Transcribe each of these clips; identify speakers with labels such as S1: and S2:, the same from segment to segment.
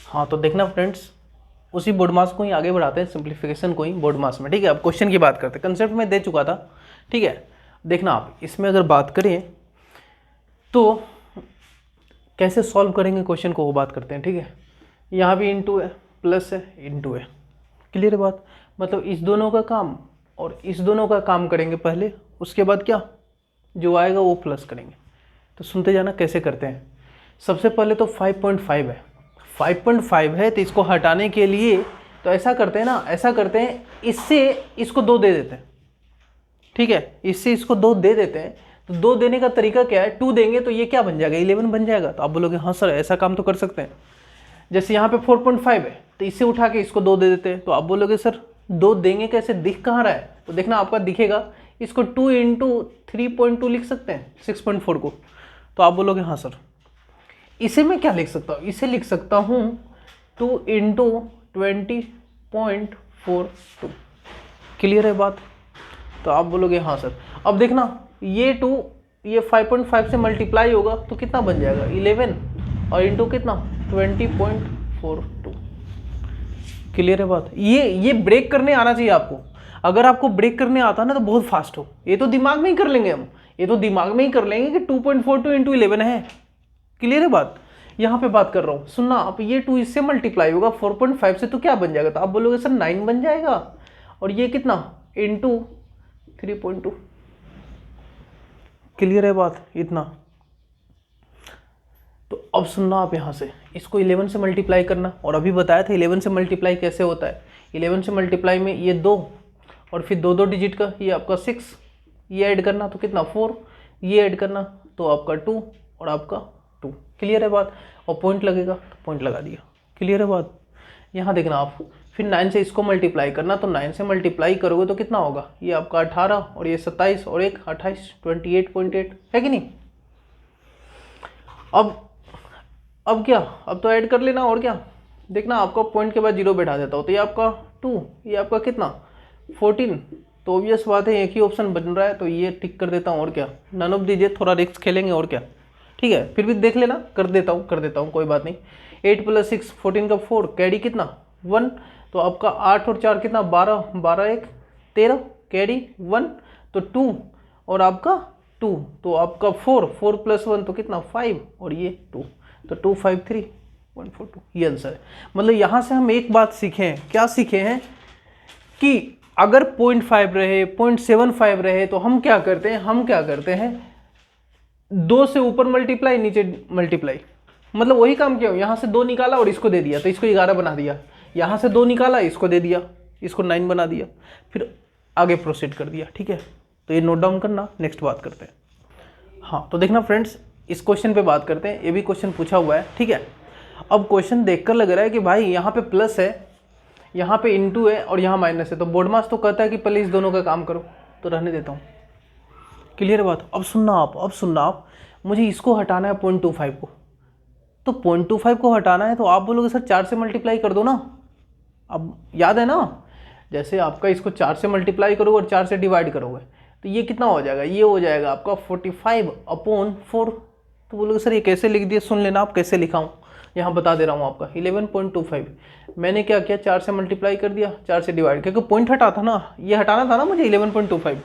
S1: हाँ तो देखना फ्रेंड्स, उसी बोर्ड मास को ही आगे बढ़ाते हैं, सिंप्लीफिकेशन को ही बोर्ड मास में। ठीक है, अब क्वेश्चन की बात करते हैं, कंसेप्ट में दे चुका था। ठीक है, देखना आप इसमें अगर बात करें तो कैसे सॉल्व करेंगे क्वेश्चन को, वो बात करते हैं। ठीक है, यहाँ भी इंटू है, प्लस है, इंटू है। क्लियर है बात? मतलब इस दोनों का काम और इस दोनों का काम करेंगे पहले, उसके बाद क्या जो आएगा वो प्लस करेंगे। तो सुनते जाना कैसे करते हैं। सबसे पहले तो 5.5 है, 5.5 है, तो इसको हटाने के लिए तो ऐसा करते हैं ना, ऐसा करते हैं, इससे इसको 2 दे देते हैं। ठीक है, इससे इसको 2 दे देते हैं। तो 2 देने का तरीका क्या है, 2 देंगे तो ये क्या बन जाएगा, 11 बन जाएगा। तो आप बोलोगे हाँ सर ऐसा काम तो कर सकते हैं। जैसे यहाँ पे 4.5 है, तो इससे उठा के इसको 2 दे देते हैं। तो आप बोलोगे सर 2 देंगे कैसे, दिख कहाँ रहा है? तो देखना आपका दिखेगा, इसको 2 इंटू 3.2 लिख सकते हैं 6.4 को। तो आप बोलोगे हाँ सर। इसे मैं क्या लिख सकता हूँ, इसे लिख सकता हूँ 2 इंटू 20.42। क्लियर है बात? तो आप बोलोगे हाँ सर। अब देखना ये 2 ये 5.5 से मल्टीप्लाई होगा तो कितना बन जाएगा 11, और इंटू कितना 20.42। क्लियर है बात? ये ब्रेक करने आना चाहिए आपको। अगर आपको ब्रेक करने आता ना तो बहुत फास्ट हो। ये तो दिमाग में ही कर लेंगे हम, ये तो दिमाग में ही कर लेंगे कि 2.42 इंटू 11 है। क्लियर है बात? यहाँ पे बात कर रहा हूँ, सुनना आप, ये 2 इससे मल्टीप्लाई होगा 4.5 से, तो क्या बन जाएगा? तो आप बोलोगे सर 9 बन जाएगा, और ये कितना इंटू 3.2। क्लियर है बात? इतना। तो अब सुनना आप, यहाँ से इसको 11 से मल्टीप्लाई करना, और अभी बताया था 11 से मल्टीप्लाई कैसे होता है। 11 से मल्टीप्लाई में ये 2 और फिर 2 डिजिट का ये आपका 6, ये ऐड करना तो कितना 4, ये ऐड करना तो आपका 2 और आपका 2। क्लियर है बात? और पॉइंट लगेगा तो पॉइंट लगा दिया। क्लियर है बात? यहाँ देखना आप, फिर 9 से इसको मल्टीप्लाई करना, तो 9 से मल्टीप्लाई करोगे तो कितना होगा, ये आपका 18 और ये 27 और एक 28, 28.8 है कि नहीं। अब क्या, अब तो ऐड कर लेना, और क्या देखना, आपका पॉइंट के बाद 0 बैठा देता हो, तो ये आपका 2, ये आपका कितना 14। तो ऑब्वियस बात है एक ही ऑप्शन बन रहा है, तो ये टिक कर देता हूँ, और क्या नन ऑफ दीजिए, थोड़ा रिस्क खेलेंगे, और क्या। ठीक है, फिर भी देख लेना, कर देता हूँ कोई बात नहीं। 8 + 6 14 का 4, कैरी कितना 1, तो आपका 8 और 4 कितना 12, 12 1 13, कैरी 1 तो 2 और आपका 2, तो आपका 4 + 1 तो कितना 5 और ये 2, तो 253.42 ये आंसर है। मतलब यहाँ से हम एक बात सीखे हैं, क्या सीखे हैं कि अगर 0.5 रहे 0.75 रहे तो हम क्या करते हैं 2 से ऊपर मल्टीप्लाई नीचे मल्टीप्लाई। मतलब वही काम किया, यहाँ से 2 निकाला और इसको दे दिया तो इसको 11 बना दिया, यहाँ से 2 निकाला इसको दे दिया, इसको 9 बना दिया, फिर आगे प्रोसीड कर दिया। ठीक है, तो ये नोट डाउन करना, नेक्स्ट बात करते हैं। हाँ तो देखना फ्रेंड्स, इस क्वेश्चन पे बात करते हैं, ये भी क्वेश्चन पूछा हुआ है। ठीक है, अब क्वेश्चन देखकर लग रहा है कि भाई यहाँ पे प्लस है, यहाँ पे इंटू है और यहाँ माइनस है, तो बोर्ड मास तो कहता है कि पहले इस दोनों का काम करो, तो रहने देता हूँ। क्लियर बात? अब सुनना आप, मुझे इसको हटाना है 0.25 को, तो 0.25 को हटाना है तो आप बोलोगे सर 4 से मल्टीप्लाई कर दो ना। अब याद है ना, जैसे आपका इसको 4 से मल्टीप्लाई करोगे और 4 से डिवाइड करोगे तो ये कितना हो जाएगा, ये हो जाएगा आपका 45/4। तो बोलोगे सर ये कैसे लिख दिया, सुन लेना आप कैसे लिखा हूँ, यहाँ बता दे रहा हूँ आपका 11.25। मैंने क्या किया, 4 से मल्टीप्लाई कर दिया, 4 से डिवाइड, क्योंकि पॉइंट हटा था ना, ये हटाना था ना मुझे 11.25।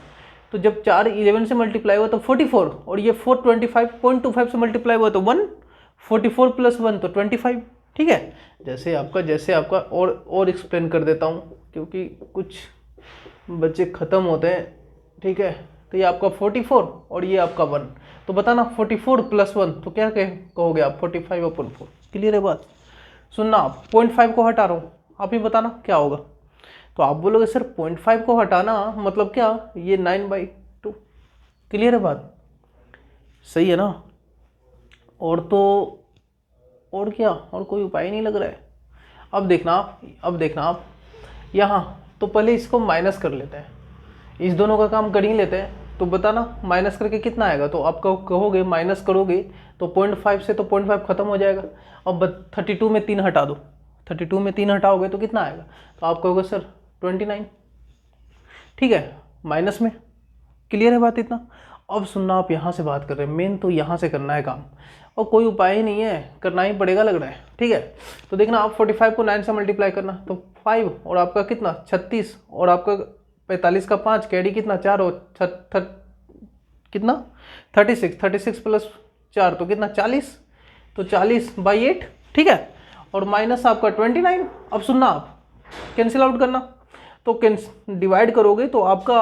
S1: तो जब 4 11 से मल्टीप्लाई हुआ तो 44, और ये 4 25.25 से मल्टीप्लाई हुआ तो 1, 44 + 1 तो 25। ठीक है, जैसे आपका और एक्सप्लेन कर देता हूँ क्योंकि कुछ बच्चे ख़त्म होते हैं। ठीक है, तो ये आपका 44 और ये आपका 1, तो बताना 44 + 1 तो क्या कहोगे आप, 45/4। क्लियर है बात? सुनना आप, 0.5 को हटा रहा हूँ, आप ही बताना क्या होगा। तो आप बोलोगे सर 0.5 को हटाना मतलब क्या, ये 9/2। क्लियर है बात? सही है ना? और तो और क्या, और कोई उपाय नहीं लग रहा है। अब देखना आप यहाँ, तो पहले इसको माइनस कर लेते हैं, इस दोनों का काम कर ही लेते हैं। तो बताना माइनस करके कितना आएगा, तो आप कहोगे माइनस करोगे तो 0.5 से तो 0.5 खत्म हो जाएगा। अब 32 में 3 हटा दो, 32 में 3 हटाओगे तो कितना आएगा, तो आप कहोगे सर 29। ठीक है, माइनस में। क्लियर है बात इतना? अब सुनना आप, यहाँ से बात कर रहे हैं, मेन तो यहाँ से करना है काम। और कोई उपाय ही नहीं है, करना ही पड़ेगा लग रहा है। ठीक है, तो देखना आप 45 को 9 से मल्टीप्लाई करना, तो 5 और आपका कितना 36 और आपका 45 का 5, कैरी कितना 4 और कितना 36 प्लस 4 तो कितना 40, तो 40/8। ठीक है, और माइनस आपका 29। अब सुनना आप कैंसिल आउट करना, तो डिवाइड करोगे तो आपका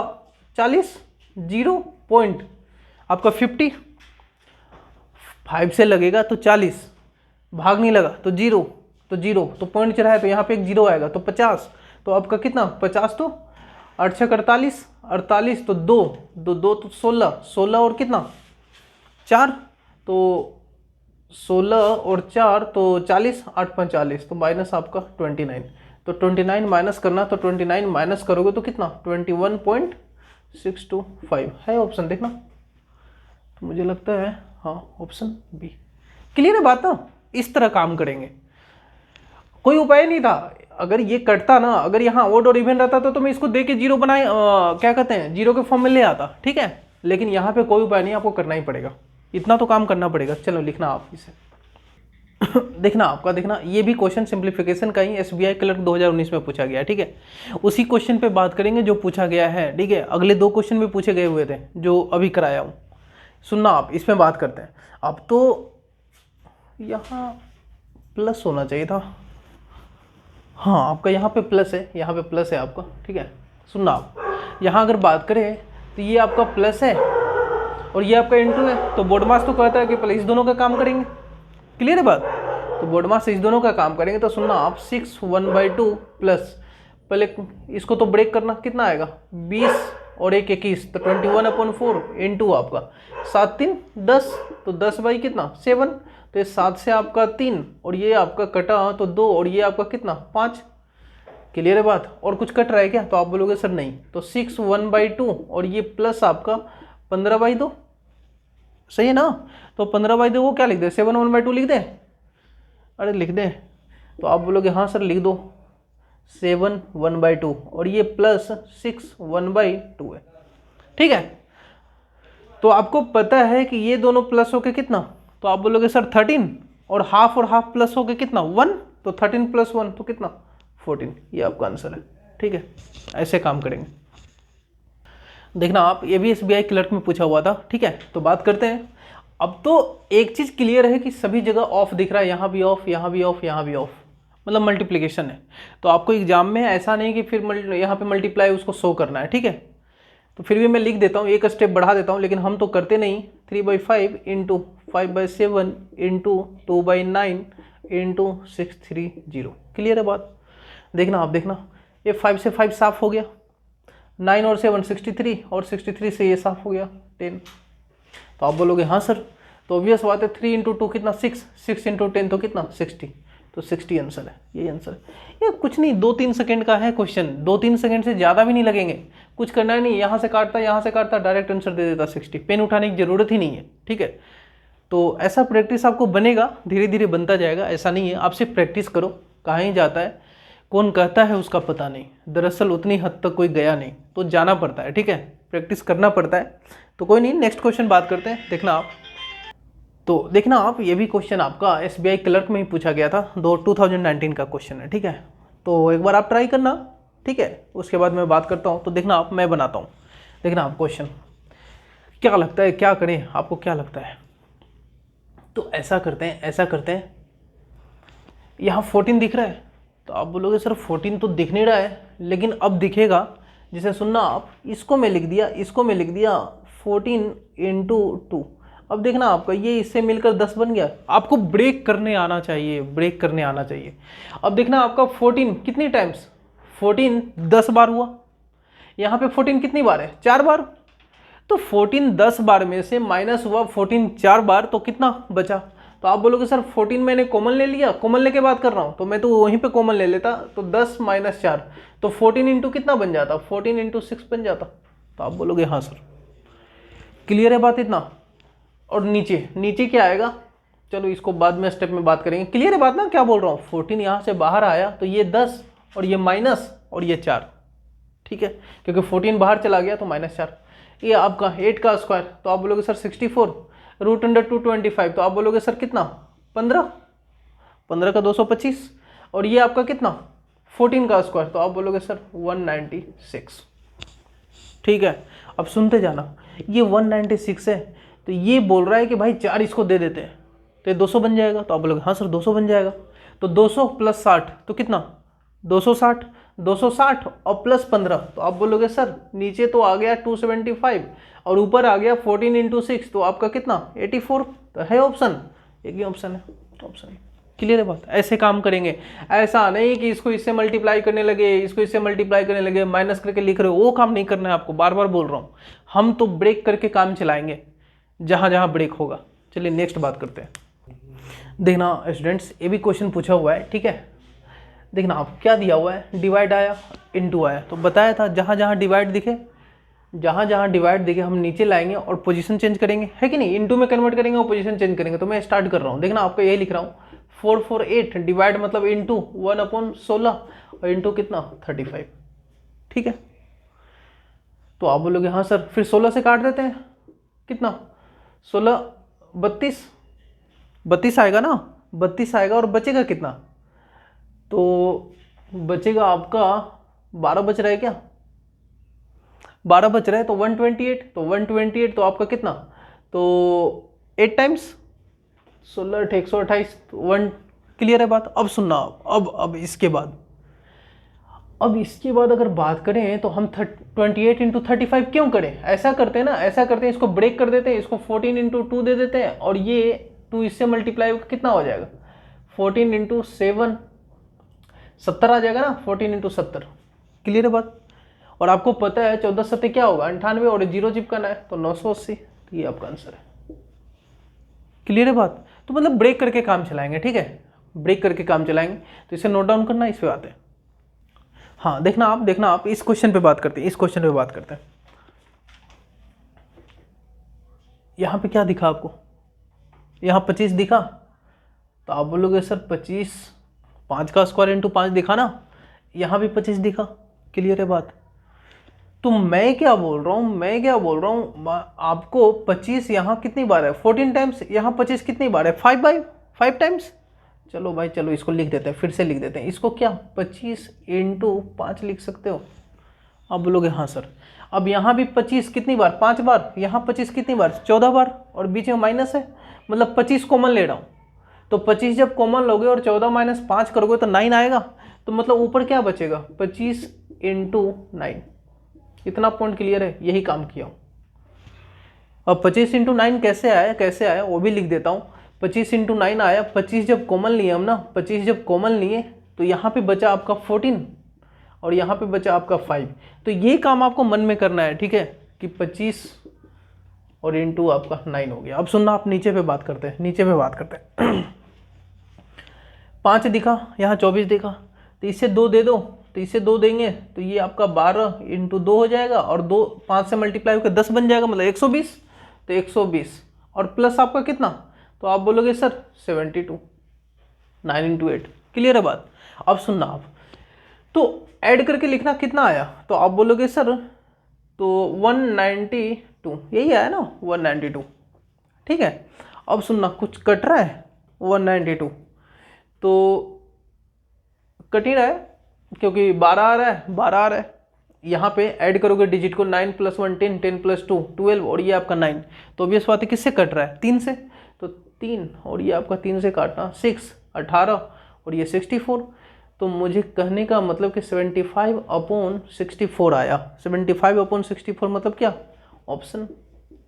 S1: 40 0 पॉइंट आपका 50, 5 से लगेगा तो 40, भाग नहीं लगा तो 0, तो 0 तो पॉइंट चढ़ा है तो यहाँ पे एक 0 आएगा तो 50, तो आपका कितना 50 तो 8 48, 48 तो 2 तो 16 और कितना 4 तो 16 और 4 तो 40, 8 5 40, तो माइनस आपका 29, तो 29 माइनस करना, तो 29 माइनस करोगे तो कितना 21.625 है ऑप्शन। देखना तो मुझे लगता है हाँ ऑप्शन बी। क्लियर है बात ना, इस तरह काम करेंगे, कोई उपाय नहीं था। अगर ये कटता ना, अगर यहाँ ओड और इवन रहता तो मैं इसको दे के जीरो बनाए क्या कहते हैं जीरो के फॉर्म में ले आता। ठीक है, लेकिन यहाँ पे कोई उपाय नहीं, आपको करना ही पड़ेगा, इतना तो काम करना पड़ेगा। चलो लिखना आप इसे देखना आपका, देखना ये भी क्वेश्चन सिंप्लीफिकेशन का ही एसबीआई क्लर्क 2019 में पूछा गया है। ठीक है, उसी क्वेश्चन पे बात करेंगे जो पूछा गया है। ठीक है, अगले 2 क्वेश्चन भी पूछे गए हुए थे जो अभी कराया हूँ, सुनना आप, इसमें बात करते हैं। अब तो यहाँ प्लस होना चाहिए था, हाँ आपका यहाँ पे प्लस है, यहाँ पे प्लस है आपका। ठीक है, सुनना आप, यहाँ अगर बात करें तो ये आपका प्लस है और ये आपका इनटू है, तो बोर्ड मास तो कहता है कि पहले इस दोनों का काम करेंगे। क्लियर है बात, तो बोर्ड मास इस दोनों का काम करेंगे, तो सुनना आप 6 1/2 प्लस, पहले इसको तो ब्रेक करना, कितना आएगा 20 और 1 21, तो 21/4 इंटू आपका 7 3 10, तो 10 बाई कितना 7, तो ये 7 से आपका 3 और ये आपका कटा तो 2 और ये आपका कितना 5। क्लियर है बात, और कुछ कट रहा है क्या, तो आप बोलोगे सर नहीं, तो 6 1/2 और ये प्लस आपका 15/2, सही है ना। तो 15/2 वो क्या लिख दे 7 1/2 लिख दे, अरे लिख दे, तो आप बोलोगे हाँ सर लिख दो 7 1/2 और ये प्लस 6 1/2 है। ठीक है, तो आपको पता है कि ये दोनों प्लस होके कितना, तो आप बोलोगे सर 13 और हाफ प्लस होके कितना 1, तो 13 + 1 तो कितना 14, ये आपका आंसर है। ठीक है, ऐसे काम करेंगे। देखना आप, ये भी एसबीआई क्लर्क में पूछा हुआ था। ठीक है, तो बात करते हैं। अब तो एक चीज़ क्लियर है कि सभी जगह ऑफ दिख रहा है, यहाँ भी ऑफ, यहाँ भी ऑफ, यहाँ भी ऑफ, मतलब मल्टीप्लिकेशन है। तो आपको एग्जाम में ऐसा नहीं कि फिर यहाँ पे मल्टीप्लाई उसको शो करना है। ठीक है, तो फिर भी मैं लिख देता हूँ, एक स्टेप बढ़ा देता हूँ, लेकिन हम तो करते नहीं। 3/5 इंटू 5/7 इंटू 2/9 इंटू 630। क्लियर है बात, देखना आप, देखना ये 5 से 5 साफ हो गया, 9 और 7 63 और 63 से ये साफ हो गया 10। तो आप बोलोगे हाँ सर, तो ऑब्वियस बात है 3 × 2 कितना 6, 6 × 10 तो कितना 60, तो 60 आंसर है, यही आंसर है। ये कुछ नहीं, 2-3 सेकंड का है क्वेश्चन, 2-3 सेकंड से ज़्यादा भी नहीं लगेंगे, कुछ करना ही नहीं, यहाँ से काटता डायरेक्ट आंसर दे देता 60, पेन उठाने की ज़रूरत ही नहीं है। ठीक है, तो ऐसा प्रैक्टिस आपको बनेगा, धीरे धीरे बनता जाएगा, ऐसा नहीं है। आप सिर्फ प्रैक्टिस करो, कहाँ ही जाता है, कौन कहता है उसका पता नहीं, दरअसल उतनी हद तक कोई गया नहीं, तो जाना पड़ता है। ठीक है, प्रैक्टिस करना पड़ता है। तो कोई नहीं, नेक्स्ट क्वेश्चन बात करते हैं। देखना आप, तो देखना आप, ये भी क्वेश्चन आपका एसबीआई क्लर्क में ही पूछा गया था, 2019 का क्वेश्चन है। ठीक है, तो एक बार आप ट्राई करना। ठीक है, उसके बाद मैं बात करता हूँ। तो देखना आप, मैं बनाता हूँ। देखना आप क्वेश्चन, क्या लगता है, क्या करें, आपको क्या लगता है। तो ऐसा करते हैं, यहाँ 14 दिख रहा है, तो आप बोलोगे सर 14 तो दिख नहीं रहा है, लेकिन अब दिखेगा। जिसे सुनना आप, इसको मैं लिख दिया 14 × 2। अब देखना आपका ये इससे मिलकर 10 बन गया। आपको ब्रेक करने आना चाहिए, अब देखना आपका 14 कितनी टाइम्स, 14 10 बार हुआ, यहाँ पे 14 कितनी बार है 4 बार, तो 14 10 बार में से माइनस हुआ 14 4 बार, तो कितना बचा। तो आप बोलोगे सर 14 मैंने कॉमन ले लिया, कॉमन लेके बात कर रहा हूँ, तो मैं तो वहीं पे कॉमन ले लेता, तो 10 - 4, तो 14 इंटू कितना बन जाता, 14 × 6 बन जाता। तो आप बोलोगे हाँ सर, क्लियर है बात इतना। और नीचे क्या आएगा, चलो इसको बाद में स्टेप में बात करेंगे। क्लियर है बात ना, क्या बोल रहा हूँ, 14 यहाँ से बाहर आया तो ये 10 और ये माइनस और ये 4। ठीक है, क्योंकि 14 बाहर चला गया तो -4। ये आपका 8 का स्क्वायर, तो आप बोलोगे सर 64, √225, तो आप बोलोगे सर कितना 15, 15 का 225, और ये आपका कितना 14 का स्क्वायर, तो आप बोलोगे सर 196। ठीक है, अब सुनते जाना, ये 196 है, तो ये बोल रहा है कि भाई 4 इसको दे देते हैं तो ये 200 बन जाएगा, तो आप बोलोगे हाँ सर 200 बन जाएगा। तो 200 प्लस 60 तो कितना 260, 260 और प्लस 15, तो आप बोलोगे सर नीचे तो आ गया 275 और ऊपर आ गया 14 इंटू 6, तो आपका कितना 84, तो है ऑप्शन, एक ही ऑप्शन है, ऑप्शन। क्लियर है बात, ऐसे काम करेंगे, ऐसा नहीं कि इसको इससे मल्टीप्लाई करने लगे, इसको इससे मल्टीप्लाई करने लगे, माइनस करके लिख रहे हो, वो काम नहीं करना है आपको, बार बार बोल रहा हूँ। हम तो ब्रेक करके काम चलाएंगे जहाँ जहाँ ब्रेक होगा। चलिए नेक्स्ट बात करते हैं। देखना स्टूडेंट्स, ये भी क्वेश्चन पूछा हुआ है, ठीक है। देखना आप क्या दिया हुआ है, डिवाइड आया इनटू आया, तो बताया था जहाँ जहाँ डिवाइड दिखे, जहाँ जहाँ डिवाइड दिखे हम नीचे लाएंगे और पोजीशन चेंज करेंगे, है कि नहीं, इनटू में कन्वर्ट करेंगे और पोजीशन चेंज करेंगे। तो मैं स्टार्ट कर रहा हूँ, देखना आपका यही लिख रहा हूँ 448, डिवाइड मतलब इनटू 1/16 और इनटू कितना 35, ठीक है। तो आप बोलोगे हाँ सर, फिर 16 से काट देते हैं, कितना 16 32 आएगा ना, 32 आएगा, और बचेगा कितना, तो बचेगा आपका 12 बच रहा है क्या, 12 बच रहा है, तो 128, तो 128 तो आपका कितना, तो 8 टाइम्स 16 128, तो 1। क्लियर है बात। अब सुनना, अब इसके बाद अगर बात करें तो हम 28 इंटू 35 क्यों करें, ऐसा करते हैं ना, ऐसा करते हैं, इसको ब्रेक कर देते हैं, इसको 14 इंटू 2 दे देते हैं, और ये 2 इससे मल्टीप्लाई होकर कितना हो जाएगा 14 इंटू 7, 70 आ जाएगा ना, 14 इंटू 70। क्लियर है बात। और आपको पता है 14 7 क्या होगा 98, और 0 चिपकाना है तो 980, तो ये आपका आंसर है। क्लियर है बात। तो मतलब ब्रेक करके काम चलाएंगे, ठीक है, ब्रेक करके काम चलाएंगे, तो इसे नोट डाउन करना, इस पे आते हैं। हाँ देखना आप इस क्वेश्चन पे बात करते हैं, यहाँ पे क्या दिखा आपको, यहाँ 25 दिखा, तो आप बोलोगे सर 25 5 का स्क्वायर इंटू 5 दिखा ना, यहाँ भी 25 दिखा। क्लियर है बात। तो मैं क्या बोल रहा हूँ, आपको 25 यहाँ कितनी बार है 14 टाइम्स, यहाँ 25 कितनी बार है 5 टाइम्स। चलो भाई चलो, इसको लिख देते हैं, फिर से लिख देते हैं इसको, क्या 25 इंटू 5 लिख सकते हो। आप बोलोगे हाँ सर। अब यहाँ भी 25 कितनी बार 5 बार, यहाँ 25 कितनी बार 14 बार, और बीच में माइनस है, मतलब 25 कॉमन ले रहा हूँ, तो 25 जब कॉमन लोगे और 14 माइनस 5 करोगे तो 9 आएगा, तो मतलब ऊपर क्या बचेगा 25 इंटू 9। इतना पॉइंट क्लियर है, यही काम किया हूँ। अब 25 इंटू 9 कैसे आया वो भी लिख देता हूँ। 25 इंटू 9 आया, 25 जब कॉमन लिए हम ना, 25 जब कॉमन लिए तो यहाँ पे बचा आपका 14 और यहाँ पे बचा आपका 5। तो ये काम आपको मन में करना है, ठीक है, कि 25 और इंटू आपका 9 हो गया। अब सुनना, आप नीचे पे बात करते हैं 5 दिखा, यहाँ 24 दिखा, तो इससे 2 दे दो, तो इससे 2 देंगे तो ये आपका 12 इंटू 2 हो जाएगा, और 2 5 से मल्टीप्लाई होकर 10 बन जाएगा, मतलब 120, तो 120 और प्लस आपका कितना, तो आप बोलोगे सर 72, 9 इंटू 8। क्लियर है बात। अब सुनना आप, तो ऐड करके लिखना कितना आया, तो आप बोलोगे सर तो 192, यही आया ना 192, ठीक है। अब सुनना, कुछ कट रहा है 192, तो कट ही रहा है क्योंकि 12 आ रहा है, यहाँ पे ऐड करोगे डिजिट को, 9 + 1 10, 10 + 2 12, और ये आपका 9, तो ऑब्वियस बात है किससे कट रहा है 3 से, तो 3 और ये आपका 3 से काटना 6 18 और ये 64, तो मुझे कहने का मतलब कि 75/64 आया। 75/64 मतलब क्या, ऑप्शन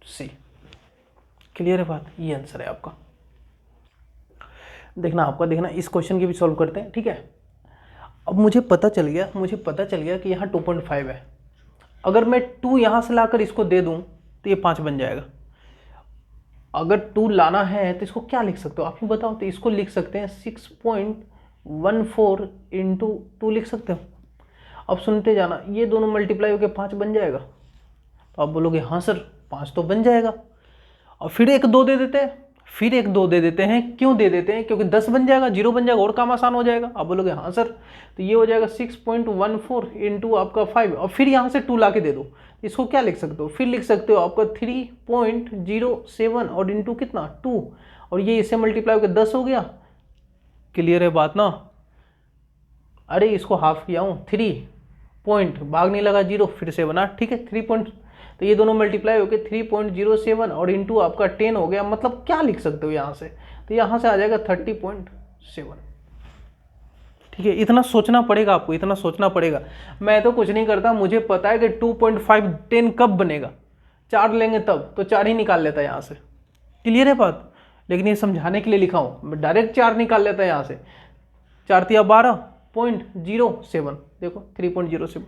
S1: सी। क्लियर है बात, ये आंसर है आपका। देखना इस क्वेश्चन की भी सॉल्व करते हैं, ठीक है। अब मुझे पता चल गया कि यहाँ 2.5 है, अगर मैं 2 यहाँ से लाकर इसको दे दूँ तो ये 5 बन जाएगा। अगर 2 लाना है तो इसको क्या लिख सकते हो आप ही बताओ, तो इसको लिख सकते हैं 6.14 इंटू 2 लिख सकते हो। अब सुनते जाना, ये दोनों मल्टीप्लाई होकर 5 बन जाएगा, तो आप बोलोगे हाँ सर 5 तो बन जाएगा, और फिर एक 2 दे देते हैं, फिर एक 2 दे देते हैं। क्यों दे देते हैं? क्योंकि 10 बन जाएगा, 0 बन जाएगा और काम आसान हो जाएगा। आप बोलोगे हाँ सर, तो ये हो जाएगा 6.14 इंटू आपका 5 और फिर यहाँ से 2 ला के दे दो। इसको क्या लिख सकते हो? फिर लिख सकते हो आपका 3.07 और इंटू कितना 2 और ये इससे मल्टीप्लाई होकर 10 हो गया। क्लियर है बात ना? अरे इसको हाफ किया हूँ, 3 पॉइंट भाग नहीं लगा 0 फिर से बना, ठीक है 3 पॉइंट, तो ये दोनों मल्टीप्लाई होके 3.07 और इंटू आपका 10 हो गया। मतलब क्या लिख सकते हो यहाँ से? तो यहाँ से आ जाएगा 30.7। ठीक है, इतना सोचना पड़ेगा आपको, इतना सोचना पड़ेगा। मैं तो कुछ नहीं करता, मुझे पता है कि 2.5 10 कब बनेगा, 4 लेंगे तब, तो 4 ही निकाल लेता है यहाँ से। क्लियर है बात? लेकिन ये समझाने के लिए लिखा हूँ, डायरेक्ट 4 निकाल लेता है यहाँ से। 4 तिया 12.07, देखो 3.07,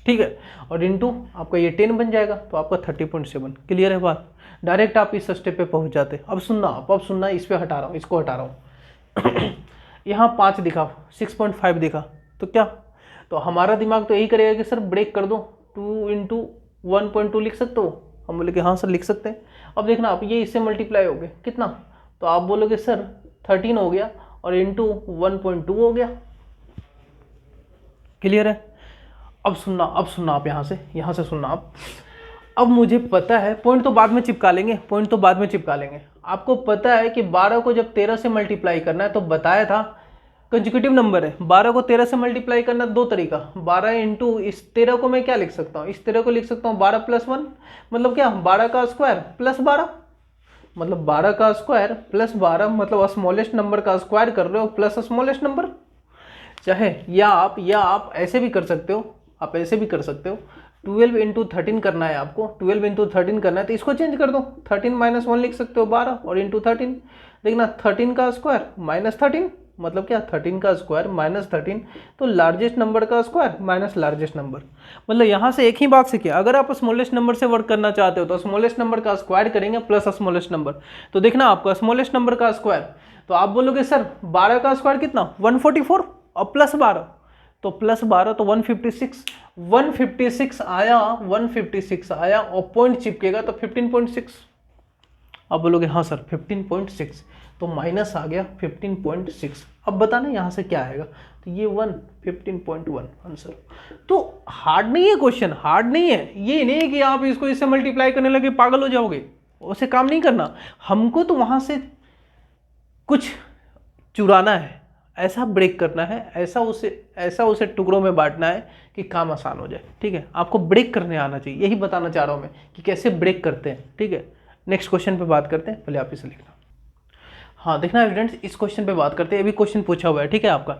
S1: ठीक है, और इंटू आपका ये 10 बन जाएगा तो आपका 30.7। क्लियर है बात? डायरेक्ट आप इस स्टेप पे पहुंच जाते। अब सुनना आप, अब सुनना, इस पे हटा रहा हूँ, इसको हटा रहा हूँ। यहाँ 5 दिखा, 6.5 दिखा, तो क्या, तो हमारा दिमाग तो यही करेगा कि सर ब्रेक कर दो, 2 इंटू 1.2 लिख सकते हो? हम बोले कि हाँ सर लिख सकते हैं। अब देखना आप, ये इससे मल्टीप्लाई हो गए कितना, तो आप बोलोगे सर 13 हो गया और इंटू 1.2 हो गया। क्लियर है? अब सुनना, अब सुनना आप, यहाँ से सुनना आप। अब मुझे पता है, पॉइंट तो बाद में चिपका लेंगे, पॉइंट तो बाद में चिपका लेंगे। आपको पता है कि 12 को जब 13 से मल्टीप्लाई करना है तो बताया था कंसेक्यूटिव नंबर है, 12 को 13 से मल्टीप्लाई करना 2 तरीका। 12 इंटू इस 13 को मैं क्या लिख सकता हूँ, इस 13 को लिख सकता हूँ 12 प्लस 1, मतलब क्या 12 का स्क्वायर प्लस 12, मतलब 12 का स्क्वायर प्लस 12, मतलब स्मॉलेस्ट नंबर का स्क्वायर कर रहे हो प्लस स्मॉलेस्ट नंबर। चाहे या आप ऐसे भी कर सकते हो, आप ऐसे भी कर सकते हो, 12 इंटू 13 करना है आपको, 12 इंटू 13 करना है तो इसको चेंज कर दो, 13 माइनस 1 लिख सकते हो 12 और इंटू 13। देखना 13 का स्क्वायर माइनस 13, मतलब क्या 13 का स्क्वायर माइनस 13, तो लार्जेस्ट नंबर का स्क्वायर माइनस लार्जेस्ट नंबर। मतलब यहाँ से एक ही बात सीखिए, अगर आप स्मॉलेस्ट नंबर से वर्क करना चाहते हो तो स्मॉलेस्ट नंबर का स्क्वायर करेंगे प्लस स्मॉलेस्ट नंबर। तो देखना आपका स्मॉलेस्ट नंबर का स्क्वायर, तो आप बोलोगे सर 12 का स्क्वायर कितना 144 और प्लस 12, तो प्लस 12 तो 156, 156 आया, 156 आया और पॉइंट चिपकेगा तो 15.6। आप बोलोगे हाँ सर 15.6, तो माइनस आ गया 15.6। अब बताना यहाँ से क्या आएगा, तो ये 15.1 आंसर। तो हार्ड नहीं है क्वेश्चन, हार्ड नहीं है, ये नहीं है कि आप इसको इससे मल्टीप्लाई करने लगे पागल हो जाओगे, उसे काम नहीं करना। हमको तो वहाँ से कुछ चुराना है, ऐसा ब्रेक करना है, ऐसा उसे टुकड़ों में बांटना है कि काम आसान हो जाए। ठीक है, आपको ब्रेक करने आना चाहिए, यही बताना चाह रहा हूँ मैं कि कैसे ब्रेक करते हैं। ठीक है, नेक्स्ट क्वेश्चन पे बात करते हैं, पहले आप इसे लिखना। हाँ देखना स्टूडेंट्स, इस क्वेश्चन पे बात करते हैं। अभी क्वेश्चन पूछा हुआ है, ठीक है, आपका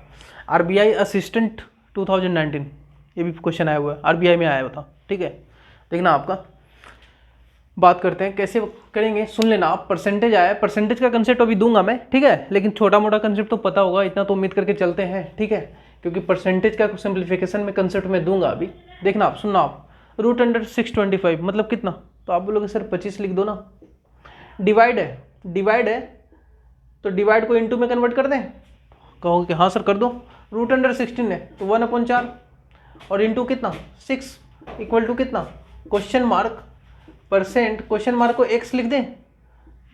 S1: RBI असिस्टेंट 2019, ये भी क्वेश्चन आया हुआ है, RBI में आया हुआ था। ठीक है, देखना आपका, बात करते हैं कैसे करेंगे, सुन लेना आप। परसेंटेज आया, परसेंटेज का कंसेप्ट अभी दूंगा मैं, ठीक है, लेकिन छोटा मोटा कंसेप्ट तो पता होगा, इतना तो उम्मीद करके चलते हैं। ठीक है, क्योंकि परसेंटेज का सिंप्लीफिकेशन में कंसेप्ट में दूंगा अभी। देखना आप, सुनना आप, √625 मतलब कितना, तो आप बोलोगे सर 25 लिख दो ना। डिवाइड है तो डिवाइड को इंटू में कन्वर्ट कर दें, कहोगे कि हाँ सर कर दो। √16 है तो 1/4 और इंटू कितना 6 इक्वल टू कितना, question mark percent, question mark को x लिख दें,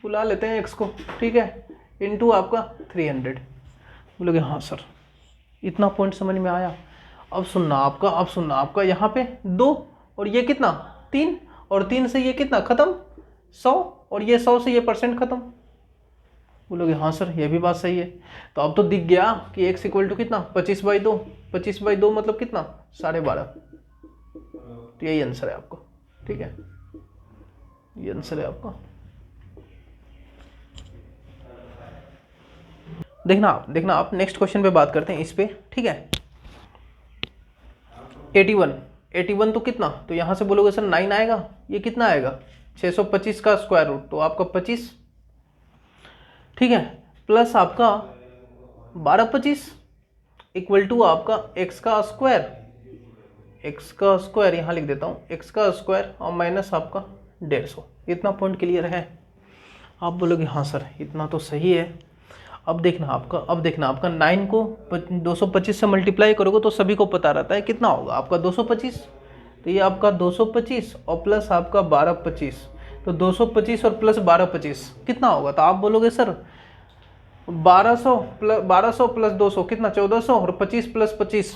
S1: बुला लेते हैं x को, ठीक है, इंटू आपका 300। बोलोगे हाँ सर, इतना पॉइंट समझ में आया। अब सुनना आपका, यहाँ पे 2 और ये कितना 3 और 3 से ये कितना खत्म 100 और ये 100 से ये परसेंट खत्म। बोलोगे हाँ सर ये भी बात सही है। तो अब तो दिख गया कि x इक्वल टू कितना 25/2, 25/2 मतलब कितना 12.5। तो यही आंसर है आपका। ठीक है, ये आंसर है आपका। देखना आप नेक्स्ट क्वेश्चन पे बात करते हैं इस पे। ठीक है, 81 तो कितना, तो यहां से बोलोगे सर 9 आएगा, ये कितना आएगा 625 का स्क्वायर रूट, तो आपका 25, ठीक है, प्लस आपका 12/25 इक्वल टू आपका x का स्क्वायर, यहाँ लिख देता हूँ x का स्क्वायर और माइनस आपका 150। इतना पॉइंट क्लियर है। आप बोलोगे हाँ सर इतना तो सही है। अब देखना आपका 9 को 225 से मल्टीप्लाई करोगे तो सभी को पता रहता है कितना होगा आपका 225, तो ये आपका 225 और प्लस आपका 12/25, तो 225 और प्लस 1225 कितना होगा? तो आप बोलोगे सर 1200 प्लस 200 कितना? 1400 और 25 प्लस 25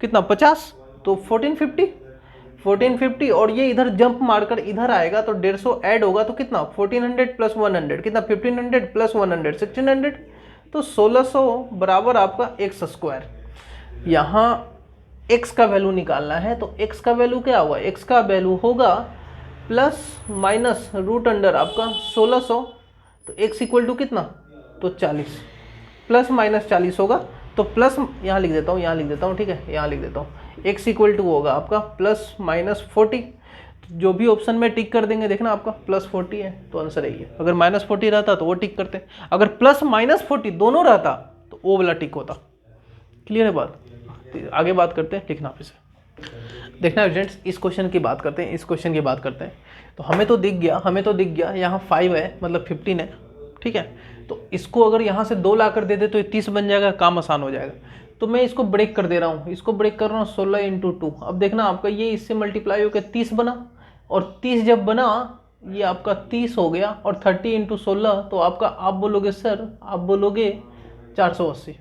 S1: कितना? 50। तो 1450 और ये इधर जंप मारकर इधर आएगा तो 150 ऐड होगा तो कितना? 1400 प्लस 100 कितना? 1500 प्लस 100 1600। तो 1600 बराबर आपका एक्स स्क्वायर। यहाँ x का वैल्यू निकालना है तो x का वैल्यू क्या होगा? x का वैल्यू होगा प्लस माइनस रूट अंडर आपका 1600। तो x इक्वल टू कितना? तो 40 प्लस माइनस 40 होगा तो प्लस यहाँ लिख देता हूँ, यहाँ लिख देता हूँ, ठीक है, यहाँ लिख देता हूँ। x इक्वल टू होगा आपका प्लस माइनस 40। जो भी ऑप्शन में टिक कर देंगे, देखना आपका प्लस 40 है तो आंसर है ये। अगर माइनस 40 रहता तो वो टिक करते, अगर प्लस माइनस 40 दोनों रहता तो वो वाला टिक होता। क्लियर है बात? आगे बात करते हैं लिखना पे से। देखना स्टूडेंट्स, इस क्वेश्चन की बात करते हैं, इस क्वेश्चन की बात करते हैं। तो हमें तो दिख गया यहाँ 5 है मतलब 15 है, ठीक है। तो इसको अगर यहाँ से 2 ला कर दे दे तो ये 30 बन जाएगा, काम आसान हो जाएगा। तो मैं इसको ब्रेक कर दे रहा हूँ, इसको ब्रेक कर रहा हूँ 16 इंटू 2। अब देखना आपका ये इससे मल्टीप्लाई होकर 30 बना, और 30 जब बना ये आपका 30 हो गया, और 30 इंटू 16 तो आपका, आप बोलोगे सर, आप बोलोगे 480,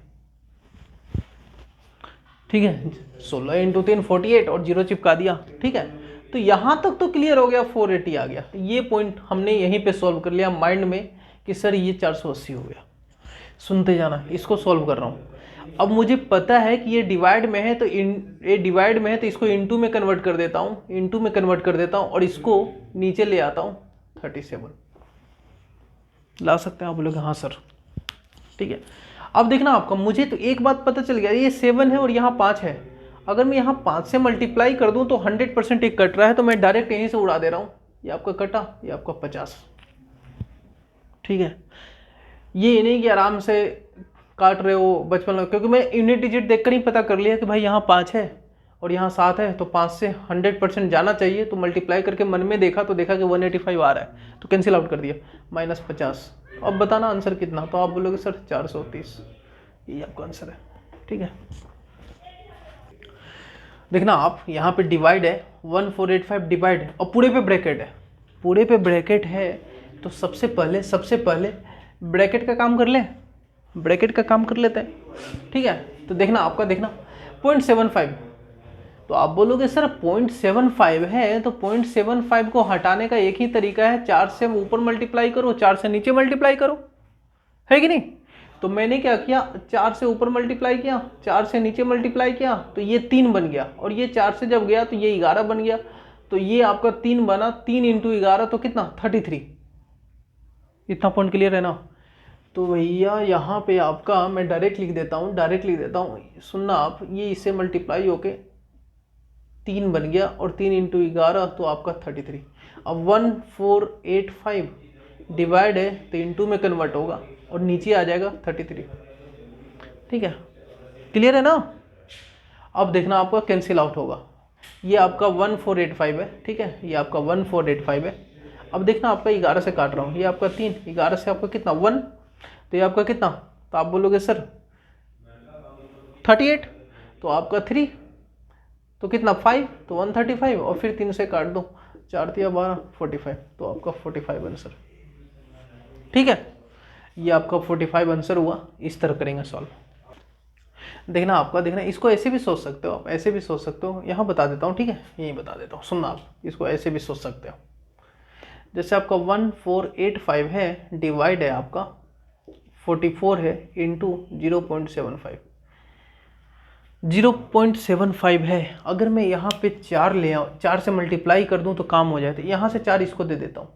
S1: ठीक है। 16 इंटू 3 48 और 0 चिपका दिया, ठीक है। तो यहाँ तक तो क्लियर हो गया, 480 आ गया। तो ये पॉइंट हमने यहीं पे सॉल्व कर लिया माइंड में कि सर ये 480 हो गया। सुनते जाना, इसको सॉल्व कर रहा हूँ। अब मुझे पता है कि ये डिवाइड में है तो ये डिवाइड में है तो इसको इनटू में कन्वर्ट कर देता हूँ, इनटू में कन्वर्ट कर देता हूँ और इसको नीचे ले आता हूँ 37 ला सकते हैं। आप बोलोगे हाँ सर, ठीक है। अब देखना आपका, मुझे तो एक बात पता चल गया, ये 7 है और यहाँ 5 है। अगर मैं यहाँ 5 से मल्टीप्लाई कर दूँ तो 100% एक कट रहा है, तो मैं डायरेक्ट यहीं से उड़ा दे रहा हूँ। ये आपका कटा, ये आपका 50, ठीक है। ये नहीं कि आराम से काट रहे हो बचपन में, क्योंकि मैं यूनिट डिजिट देखकर ही पता कर लिया कि भाई यहाँ 5 है और यहाँ 7 है, तो 5 से 100% जाना चाहिए। तो मल्टीप्लाई करके मन में देखा तो देखा कि 185 आ रहा है, तो कैंसिल आउट कर दिया, -50। अब बताना आंसर कितना? तो आप बोलोगे सर 430, ये आपका आंसर है, ठीक है। देखना आप, यहाँ पे डिवाइड है 1485 डिवाइड है और पूरे पे ब्रैकेट है, पूरे पे ब्रैकेट है। तो सबसे पहले ब्रैकेट का काम कर ले, ब्रैकेट का काम कर लेते हैं, ठीक है। तो देखना आपका, देखना 0.75, तो आप बोलोगे सर 0.75 है तो 0.75 को हटाने का एक ही तरीका है, 4 से ऊपर मल्टीप्लाई करो, 4 से नीचे मल्टीप्लाई करो, है कि नहीं। तो मैंने क्या किया, 4 से ऊपर मल्टीप्लाई किया, 4 से नीचे मल्टीप्लाई किया, तो ये 3 बन गया, और ये 4 से जब गया तो ये 11 बन गया। तो ये आपका 3 बना, 3 इंटू 11 तो कितना? 33। इतना पॉइंट क्लियर है ना? तो भैया यहाँ पे आपका मैं डायरेक्ट लिख देता हूँ, सुनना आप, ये इससे मल्टीप्लाई होके 3 बन गया, और 3 इंटू 11 तो आपका 33। अब 1485 डिवाइड है तो इंटू में कन्वर्ट होगा और नीचे आ जाएगा 33, ठीक है। क्लियर है ना? अब देखना आपका कैंसिल आउट होगा, ये आपका 1485 है, ठीक है, ये आपका 1485 है। अब देखना आपका 11 से काट रहा हूँ, ये आपका 3, 11 से आपका कितना? 1, तो ये आपका कितना? तो आप बोलोगे सर 38, तो आपका 3, तो कितना? 5, तो 135, और फिर 3 से काट दो, 4 तिया 12, 45, तो आपका 45 आंसर, ठीक है। ये आपका 45 आंसर हुआ। इस तरह करेंगे सॉल्व। देखना आपका, देखना इसको ऐसे भी सोच सकते हो आप, ऐसे भी सोच सकते हो, यहाँ बता देता हूँ, ठीक है, यही बता देता हूँ, सुनना आप, इसको ऐसे भी सोच सकते हो। जैसे आपका 1485 है, डिवाइड है आपका 44 है, इंटू 0.75, 0.75 है। अगर मैं यहाँ पे 4 ले आऊँ, 4 से मल्टीप्लाई कर दूँ तो काम हो जाए, तो यहाँ से 4 इसको दे देता हूँ।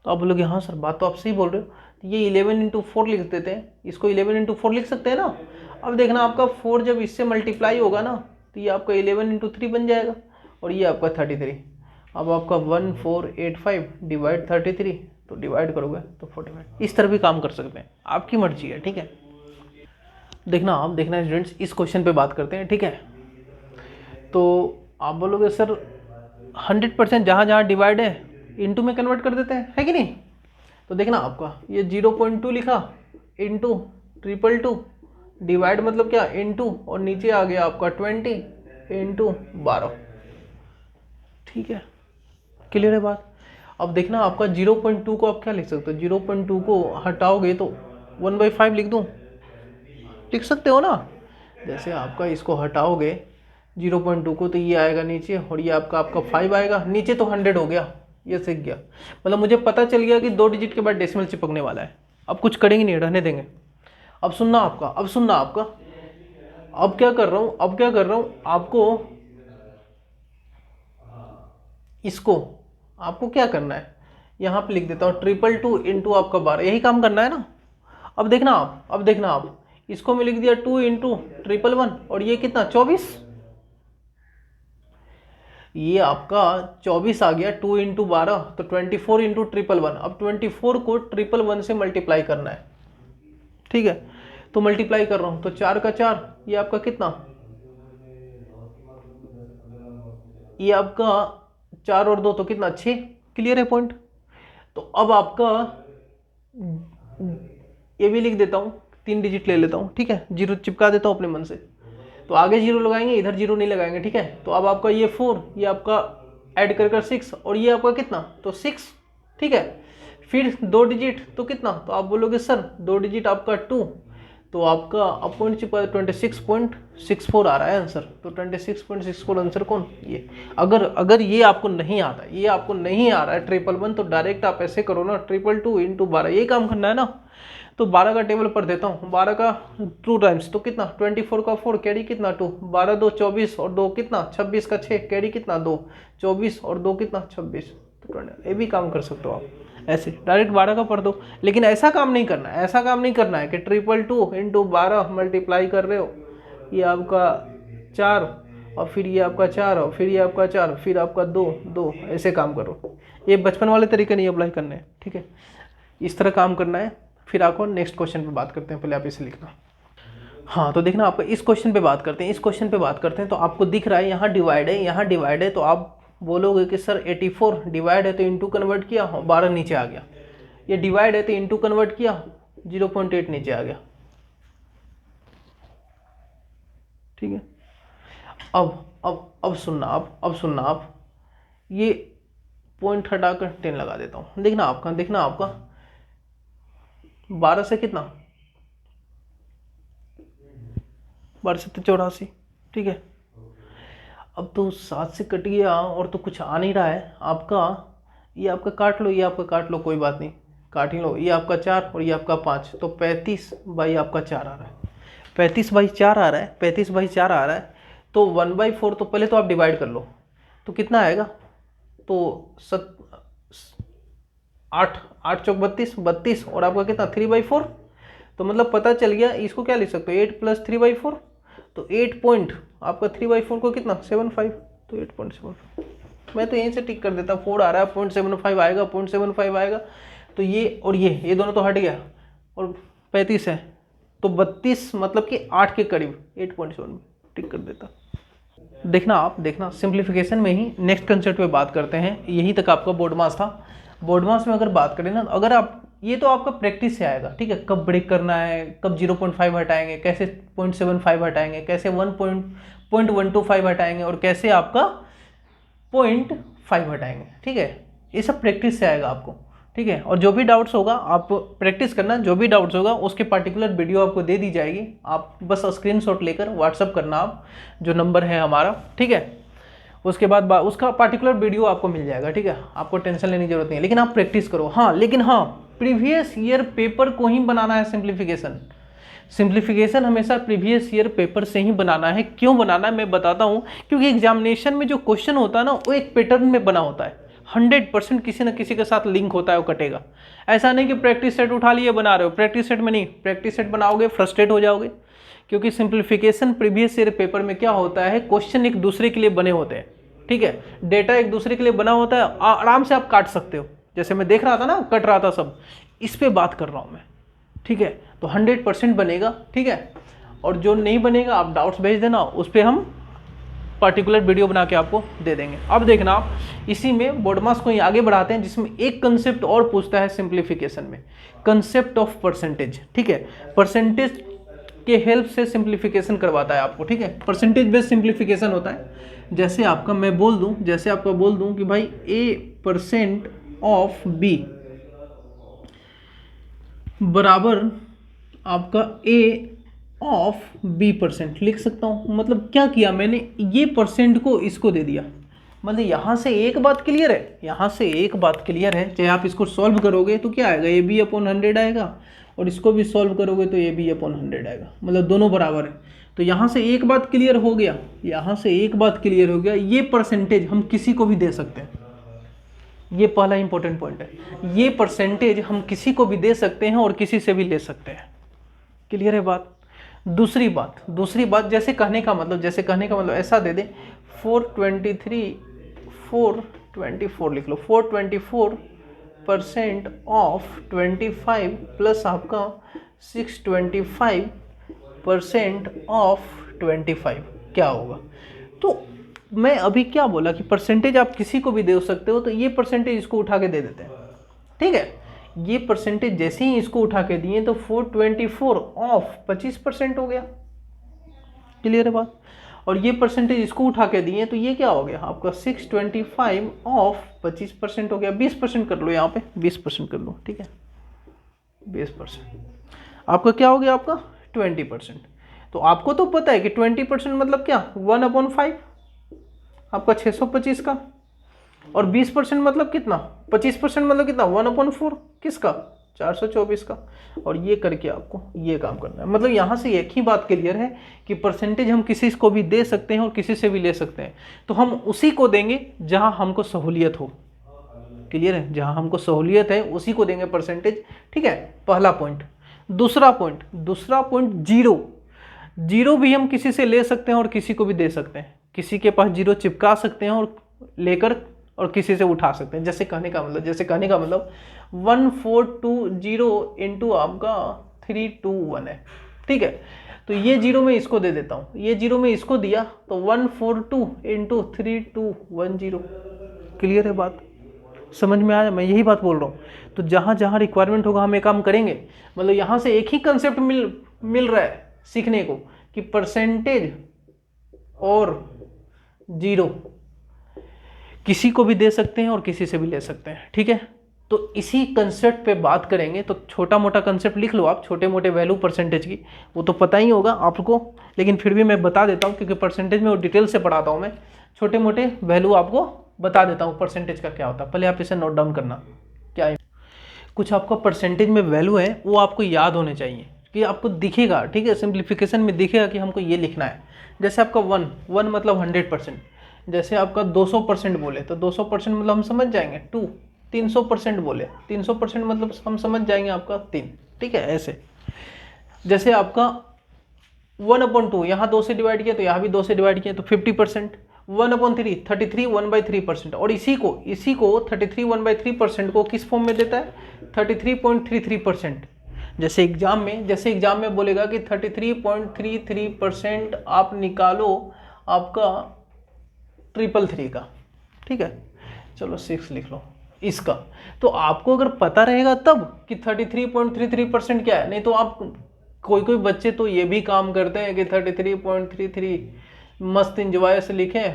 S1: तो आप बोलोगे हाँ सर, बात तो आप सही बोल रहे हो, तो ये 11 इंटू 4 लिख देते हैं, इसको 11 इंटू 4 लिख सकते हैं ना। अब देखना आपका 4 जब इससे मल्टीप्लाई होगा ना तो ये आपका 11 इंटू 3 बन जाएगा, और ये आपका 33। अब आपका 1485 डिवाइड 33, तो डिवाइड करोगे तो 45। इस तरह भी काम कर सकते हैं, आपकी मर्जी है, ठीक है। देखना आप, देखना स्टूडेंट्स, इस क्वेश्चन पे बात करते हैं, ठीक है। तो आप बोलोगे सर 100% जहाँ जहाँ डिवाइड है इंटू में कन्वर्ट कर देते हैं, है कि नहीं। तो देखना आपका, ये 0.2 लिखा, इंटू 222, डिवाइड मतलब क्या? इंटू, और नीचे आ गया आपका 20 इंटू 12, ठीक है। क्लियर है बात? अब देखना आपका 0.2 को आप क्या लिख सकते हो, 0.2 को हटाओगे तो 1/5 लिख दूँ, लिख सकते हो ना। जैसे आपका इसको हटाओगे 0.2 को तो ये आएगा नीचे और ये आपका 5 आएगा, नीचे तो 100 हो गया, ये सीख गया। मतलब मुझे पता चल गया कि 2 डिजिट के बाद डेसिमल चिपकने वाला है। अब कुछ करेंगे नहीं, रहने देंगे। अब सुनना आपका, अब क्या कर रहा हूँ आपको, इसको आपको क्या करना है, यहाँ पे लिख देता हूँ 222 इंटू आपका 12, यही काम करना है ना। अब देखना आप इसको मैं लिख दिया 2 इंटू 111 और ये कितना 24, ये आपका 24 आ गया। 2 इंटू 12 तो 24 इंटू 111। अब 24 को 111 से मल्टीप्लाई करना है, ठीक है। तो मल्टीप्लाई कर रहा हूँ तो 4 का 4, ये आपका कितना, ये आपका 4 और 2 तो कितना 6। क्लियर है पॉइंट। तो अब आपका ये भी लिख देता हूँ, 3 डिजिट ले लेता हूँ, ठीक है। 0 चिपका देता हूँ अपने मन से, तो आगे 0 लगाएंगे, इधर 0 नहीं लगाएंगे, ठीक है। तो अब आपका ये 4, ये आपका ऐड कर 6 और ये आपका कितना, तो 6, ठीक है। फिर 2 डिजिट तो कितना, तो आप बोलोगे सर 2 डिजिट आपका 2, तो आपका अब पॉइंट चिपका 26.64 आ रहा है आंसर। तो 26.64 आंसर कौन, ये। अगर ये आपको नहीं आता, ये आपको नहीं आ रहा है 111, तो डायरेक्ट आप ऐसे करो ना, 222 इंटू 12, यही काम करना है ना। तो 12 का टेबल पर देता हूँ, 12 का 2 टाइम्स तो कितना, 24 का 4 कैरी कितना 2, 12 2 24 और 2 कितना 26 का 6 कैरी कितना 2, 24 और 2 कितना 26। तो ये भी काम कर सकते हो आप, ऐसे डायरेक्ट 12 का पढ़ दो। लेकिन ऐसा काम नहीं करना है, कि 222 इंटू 12 मल्टीप्लाई कर रहे हो, ये आपका 4 और फिर ये आपका 4 और फिर ये आपका 4 फिर आपका 2 2, ऐसे काम करो। ये बचपन वाले तरीके नहीं अप्लाई करने हैं, ठीक है। इस तरह काम करना है। फिर आपको नेक्स्ट क्वेश्चन पे बात करते हैं, पहले आप इसे लिखना। हाँ तो देखना आपका इस क्वेश्चन पे बात करते हैं, तो आपको दिख रहा है यहाँ डिवाइड है, तो आप बोलोगे कि सर 84 डिवाइड है तो इंटू कन्वर्ट किया, 12 नीचे आ गया। ये डिवाइड है तो इंटू कन्वर्ट किया, 0.8 नीचे आ गया, ठीक है। अब सुनना आप, ये पॉइंट हटाकर 10 लगा देता हूँ। देखना आपका 12 से कितना, 12 से 84, ठीक है। अब तो 7 से कट गया और तो कुछ आ नहीं रहा है आपका। ये आपका काट लो, कोई बात नहीं, काट ही लो। ये आपका 4 और ये आपका 5, तो 35 बाई आपका 4 आ रहा है, 35 बाई 4 आ रहा है। तो 1/4, तो पहले तो आप डिवाइड कर लो, तो कितना आएगा, तो 8 चौक 32 और आपका कितना 3/4। तो मतलब पता चल गया, इसको क्या लिख सकते हो, 8 + 3/4, तो 8 पॉइंट आपका 3/4 को कितना 75, तो 8.75। मैं तो यहीं से टिक कर देता, 4 आ रहा है, 0.75 आएगा। तो ये और ये दोनों तो हट गया और 35 है, तो 32 मतलब कि 8 के करीब 8.7 टिक कर देता। देखना सिंप्लीफिकेशन में ही नेक्स्ट कंसेप्ट पे बात करते हैं। यहीं तक आपका बोर्ड मास था। बोर्ड मास में अगर बात करें ना, अगर आप, ये तो आपका प्रैक्टिस से आएगा, ठीक है। कब ब्रेक करना है, कब 0.5 हटाएंगे, कैसे 0.75 हटाएंगे, कैसे 1.125 हटाएंगे और कैसे आपका 0.5 हटाएंगे, ठीक है। ये सब प्रैक्टिस से आएगा आपको, ठीक है। और जो भी डाउट्स होगा आप प्रैक्टिस करना, जो भी डाउट्स होगा उसके पार्टिकुलर वीडियो आपको दे दी जाएगी, आप बस स्क्रीनशॉट लेकर व्हाट्सअप करना, आप जो नंबर है हमारा, ठीक है। उसके बाद उसका पार्टिकुलर वीडियो आपको मिल जाएगा, ठीक है। आपको टेंशन लेने की जरूरत नहीं है, लेकिन आप प्रैक्टिस करो। हाँ, प्रीवियस ईयर पेपर को ही बनाना है सिंप्लीफिकेशन हमेशा प्रीवियस ईयर पेपर से ही बनाना है। क्यों बनाना है मैं बताता हूँ, क्योंकि एग्जामिनेशन में जो क्वेश्चन होता है ना, वो एक पैटर्न में बना होता है, 100% किसी न किसी के साथ लिंक होता है, वो कटेगा। ऐसा नहीं कि प्रैक्टिस सेट उठा लिए बना रहे हो, प्रैक्टिस सेट में नहीं, प्रैक्टिस सेट बनाओगे फ्रस्ट्रेट हो जाओगे। क्योंकि सिंप्लीफिकेशन प्रीवियस ईयर पेपर में क्या होता है, क्वेश्चन एक दूसरे के लिए बने होते हैं, ठीक है। डेटा एक दूसरे के लिए बना होता है, आराम से आप काट सकते हो। जैसे मैं देख रहा था ना, कट रहा था सब, इस पे बात कर रहा हूँ मैं, ठीक है। तो 100% बनेगा, ठीक है। और जो नहीं बनेगा आप डाउट्स भेज देना, उस पर हम पार्टिकुलर वीडियो बना के आपको दे देंगे। अब देखना आप, इसी में बोर्ड मास को आगे बढ़ाते हैं, जिसमें एक कंसेप्ट और पूछता है सिंप्लीफिकेशन में, कंसेप्ट ऑफ परसेंटेज, ठीक है। परसेंटेज के हेल्प से सिंप्लीफिकेशन करवाता है आपको, ठीक है। परसेंटेज बेस्ड सिंप्लीफिकेशन होता है। जैसे आपका मैं बोल दूं, कि भाई A% ऑफ बी बराबर आपका ए ऑफ बी परसेंट लिख सकता हूँ। मतलब क्या किया मैंने, ये परसेंट को इसको दे दिया। मतलब यहाँ से एक बात क्लियर है, यहाँ से एक बात क्लियर है, चाहे आप इसको सॉल्व करोगे तो क्या आएगा, ए बी अपॉन 100 आएगा, और इसको भी सॉल्व करोगे तो ए बी अपॉन 100 आएगा। मतलब दोनों बराबर है। तो यहाँ से एक बात क्लियर हो गया, यहाँ से एक बात क्लियर हो गया, ये परसेंटेज हम किसी को भी दे सकते हैं। ये पहला इंपॉर्टेंट पॉइंट है, ये परसेंटेज हम किसी को भी दे सकते हैं और किसी से भी ले सकते हैं। क्लियर है बात। दूसरी बात जैसे कहने का मतलब ऐसा दे दें 424 लिख लो, 424% ऑफ 25 प्लस आपका 625% ऑफ 25 क्या होगा। तो मैं अभी क्या बोला कि परसेंटेज आप किसी को भी दे सकते हो, तो ये परसेंटेज इसको उठा के दे देते हैं। ठीक है, ये परसेंटेज जैसे ही इसको उठा के दिए तो 424 ऑफ 25% हो गया। क्लियर है बात। और ये परसेंटेज इसको उठा के दिए तो ये क्या हो गया आपका 625 ऑफ 25% हो गया। 20% कर लो, यहाँ पे 20% कर लो। ठीक है, 20% आपका क्या हो गया, आपका 20%। तो आपको तो पता है कि 20% मतलब क्या 1/5 आपका 625 का, और 20% मतलब कितना, 25% मतलब कितना 1/4 किसका 424 का। और ये करके आपको ये काम करना है। मतलब यहाँ से एक ही बात क्लियर है कि परसेंटेज हम किसी को भी दे सकते हैं और किसी से भी ले सकते हैं। तो हम उसी को देंगे जहाँ हमको सहूलियत हो। क्लियर है, जहाँ हमको सहूलियत है उसी को देंगे परसेंटेज। ठीक है, पहला पॉइंट। दूसरा पॉइंट जीरो भी हम किसी से ले सकते हैं और किसी को भी दे सकते हैं। किसी के पास जीरो चिपका सकते हैं और लेकर और किसी से उठा सकते हैं। जैसे कहने का मतलब 1420 इंटू आपका 321 है। ठीक है, तो ये जीरो में इसको दे देता हूँ, ये जीरो में इसको दिया तो 142 इंटू 3210। क्लियर है बात, समझ में आया। मैं यही बात बोल रहा हूँ। तो जहाँ जहाँ रिक्वायरमेंट होगा हम ये काम करेंगे। मतलब यहाँ से एक ही कंसेप्ट मिल रहा है सीखने को कि परसेंटेज और जीरो किसी को भी दे सकते हैं और किसी से भी ले सकते हैं। ठीक है, तो इसी कंसेप्ट पे बात करेंगे। तो छोटा मोटा कंसेप्ट लिख लो आप, छोटे मोटे वैल्यू परसेंटेज की, वो तो पता ही होगा आपको, लेकिन फिर भी मैं बता देता हूँ क्योंकि परसेंटेज में वो डिटेल से पढ़ाता हूँ मैं। छोटे मोटे वैल्यू आपको बता देता हूँ परसेंटेज का क्या होता है। पहले आप इसे नोट डाउन करना। क्या है, कुछ आपका परसेंटेज में वैल्यू है वो आपको याद होने चाहिए कि आपको दिखेगा। ठीक है, सिंप्लीफिकेशन में दिखेगा कि हमको ये लिखना है। जैसे आपका वन मतलब 100%। जैसे आपका 200% बोले तो 200% मतलब हम समझ जाएंगे 2। 300% बोले 300% मतलब हम समझ जाएंगे आपका 3। ठीक है, ऐसे जैसे आपका 1/2 यहाँ 2 से डिवाइड किया तो यहाँ भी 2 से डिवाइड किया तो 50%। 1/3 33 1/3%। और इसी को 33 1/3% को किस फॉर्म में देता है 33.33%। जैसे एग्जाम में बोलेगा कि 33.33% आप निकालो आपका 333 का। ठीक है, चलो 6 लिख लो इसका। तो आपको अगर पता रहेगा तब कि 33.33% क्या है। नहीं तो आप कोई बच्चे तो ये भी काम करते हैं कि 33.33 मस्त इंजॉय से लिखें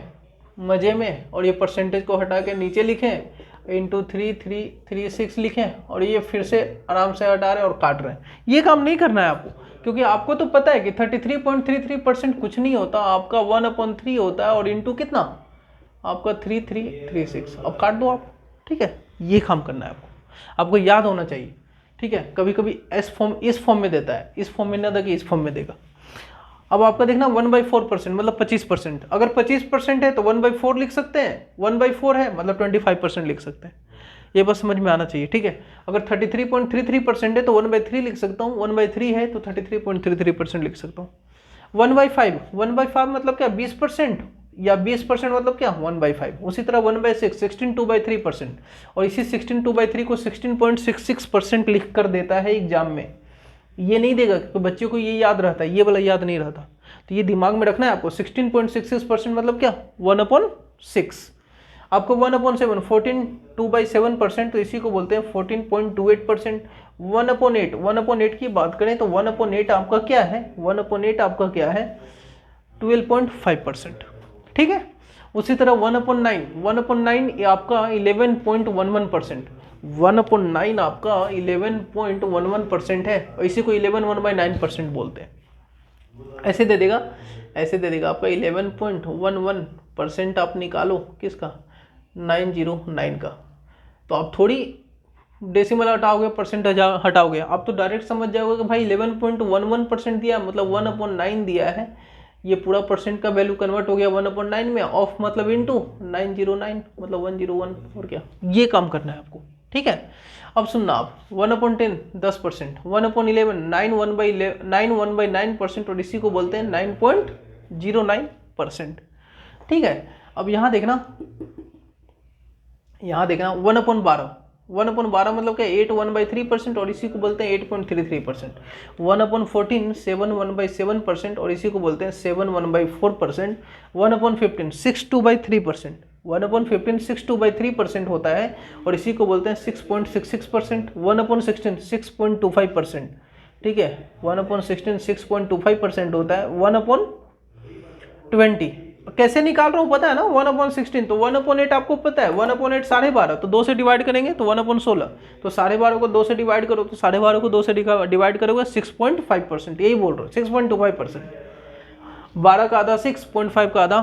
S1: मज़े में, और ये परसेंटेज को हटा के नीचे लिखें इंटू 3336 लिखें, और ये फिर से आराम से हटा रहे हैं और काट रहे हैं। ये काम नहीं करना है आपको, क्योंकि आपको तो पता है कि 33.33% कुछ नहीं होता, आपका 1/3 होता है, और इंटू कितना आपका 3336। अब काट दो आप। ठीक है, ये काम करना है आपको याद होना चाहिए। ठीक है, कभी कभी इस फॉर्म में देता है, इस फॉर्म में ना देगा, इस फॉर्म में देगा। अब आपका देखना 1/4% मतलब 25%। अगर 25% है तो 1/4 लिख सकते हैं, 1/4 है मतलब 25% लिख सकते हैं। ये बस समझ में आना चाहिए। ठीक है, अगर 33.33% है तो 1/3 लिख सकता हूँ, 1/3 है तो 33.33% लिख सकता हूँ। 1/5 मतलब क्या 20%, या 20% मतलब क्या 1/5। उसी तरह 1/6 16 2/3%। और इसी 16 2/3 को 16.66% लिख कर देता है एग्जाम में। ये नहीं देगा क्योंकि बच्चे को ये याद रहता है, ये वाला याद नहीं रहता। तो ये दिमाग में रखना है आपको। 16.66% मतलब क्या 1/6। आपको 1/7 14 2/7%, तो इसी को बोलते हैं 14.28%। 1/8 की बात करें तो 1/8 आपका क्या है 12.5%। ठीक है, उसी तरह 1/9 ये आपका 11.11%, 1/9 आपका 11.11% है, और इसी को 11/9% बोलते हैं। ऐसे दे देगा, ऐसे दे देगा आपका 11.11% आप निकालो किसका, 909 का। तो आप थोड़ी डेसिमल हटाओगे, परसेंट हटाओगे, आप तो डायरेक्ट समझ जाओगे कि भाई 11.11% दिया मतलब 1/9 दिया है, ये पूरा परसेंट का वैल्यू कन्वर्ट हो गया 1/9 में, ऑफ मतलब इनटू 909 मतलब 101, और क्या, ये काम करना है आपको, ठीक है। अब सुनना आप, 1/10 10%, 1/11 9/9%, और इसी को बोलते हैं 9.09%, ठीक है। अब यहाँ देखना 1/12, 1/12 मतलब क्या, 8 1/3%, और इसी को बोलते हैं 8.33%। 1/14 7 1/7%, और इसी को बोलते हैं 7 1/4%। 1/15 6 2/3%, 1/15 6 2/3% होता है, और इसी को बोलते हैं 6.66%। 1/16 6.25%, ठीक है, 1/16 6.25% होता है। 1/20 कैसे निकाल रहा हूँ पता है ना, 1/16, तो 1/8 आपको पता है, 1/8 12.5, तो 2 से डिवाइड करेंगे तो 1/16, तो 12.5 को 2 से डिवाइड करो, तो 12.5 को 2 से डिवाइड करोगे 6.5%, यही बोल रहा हूँ 6.25%, 12 का आधा 6.5 का आधा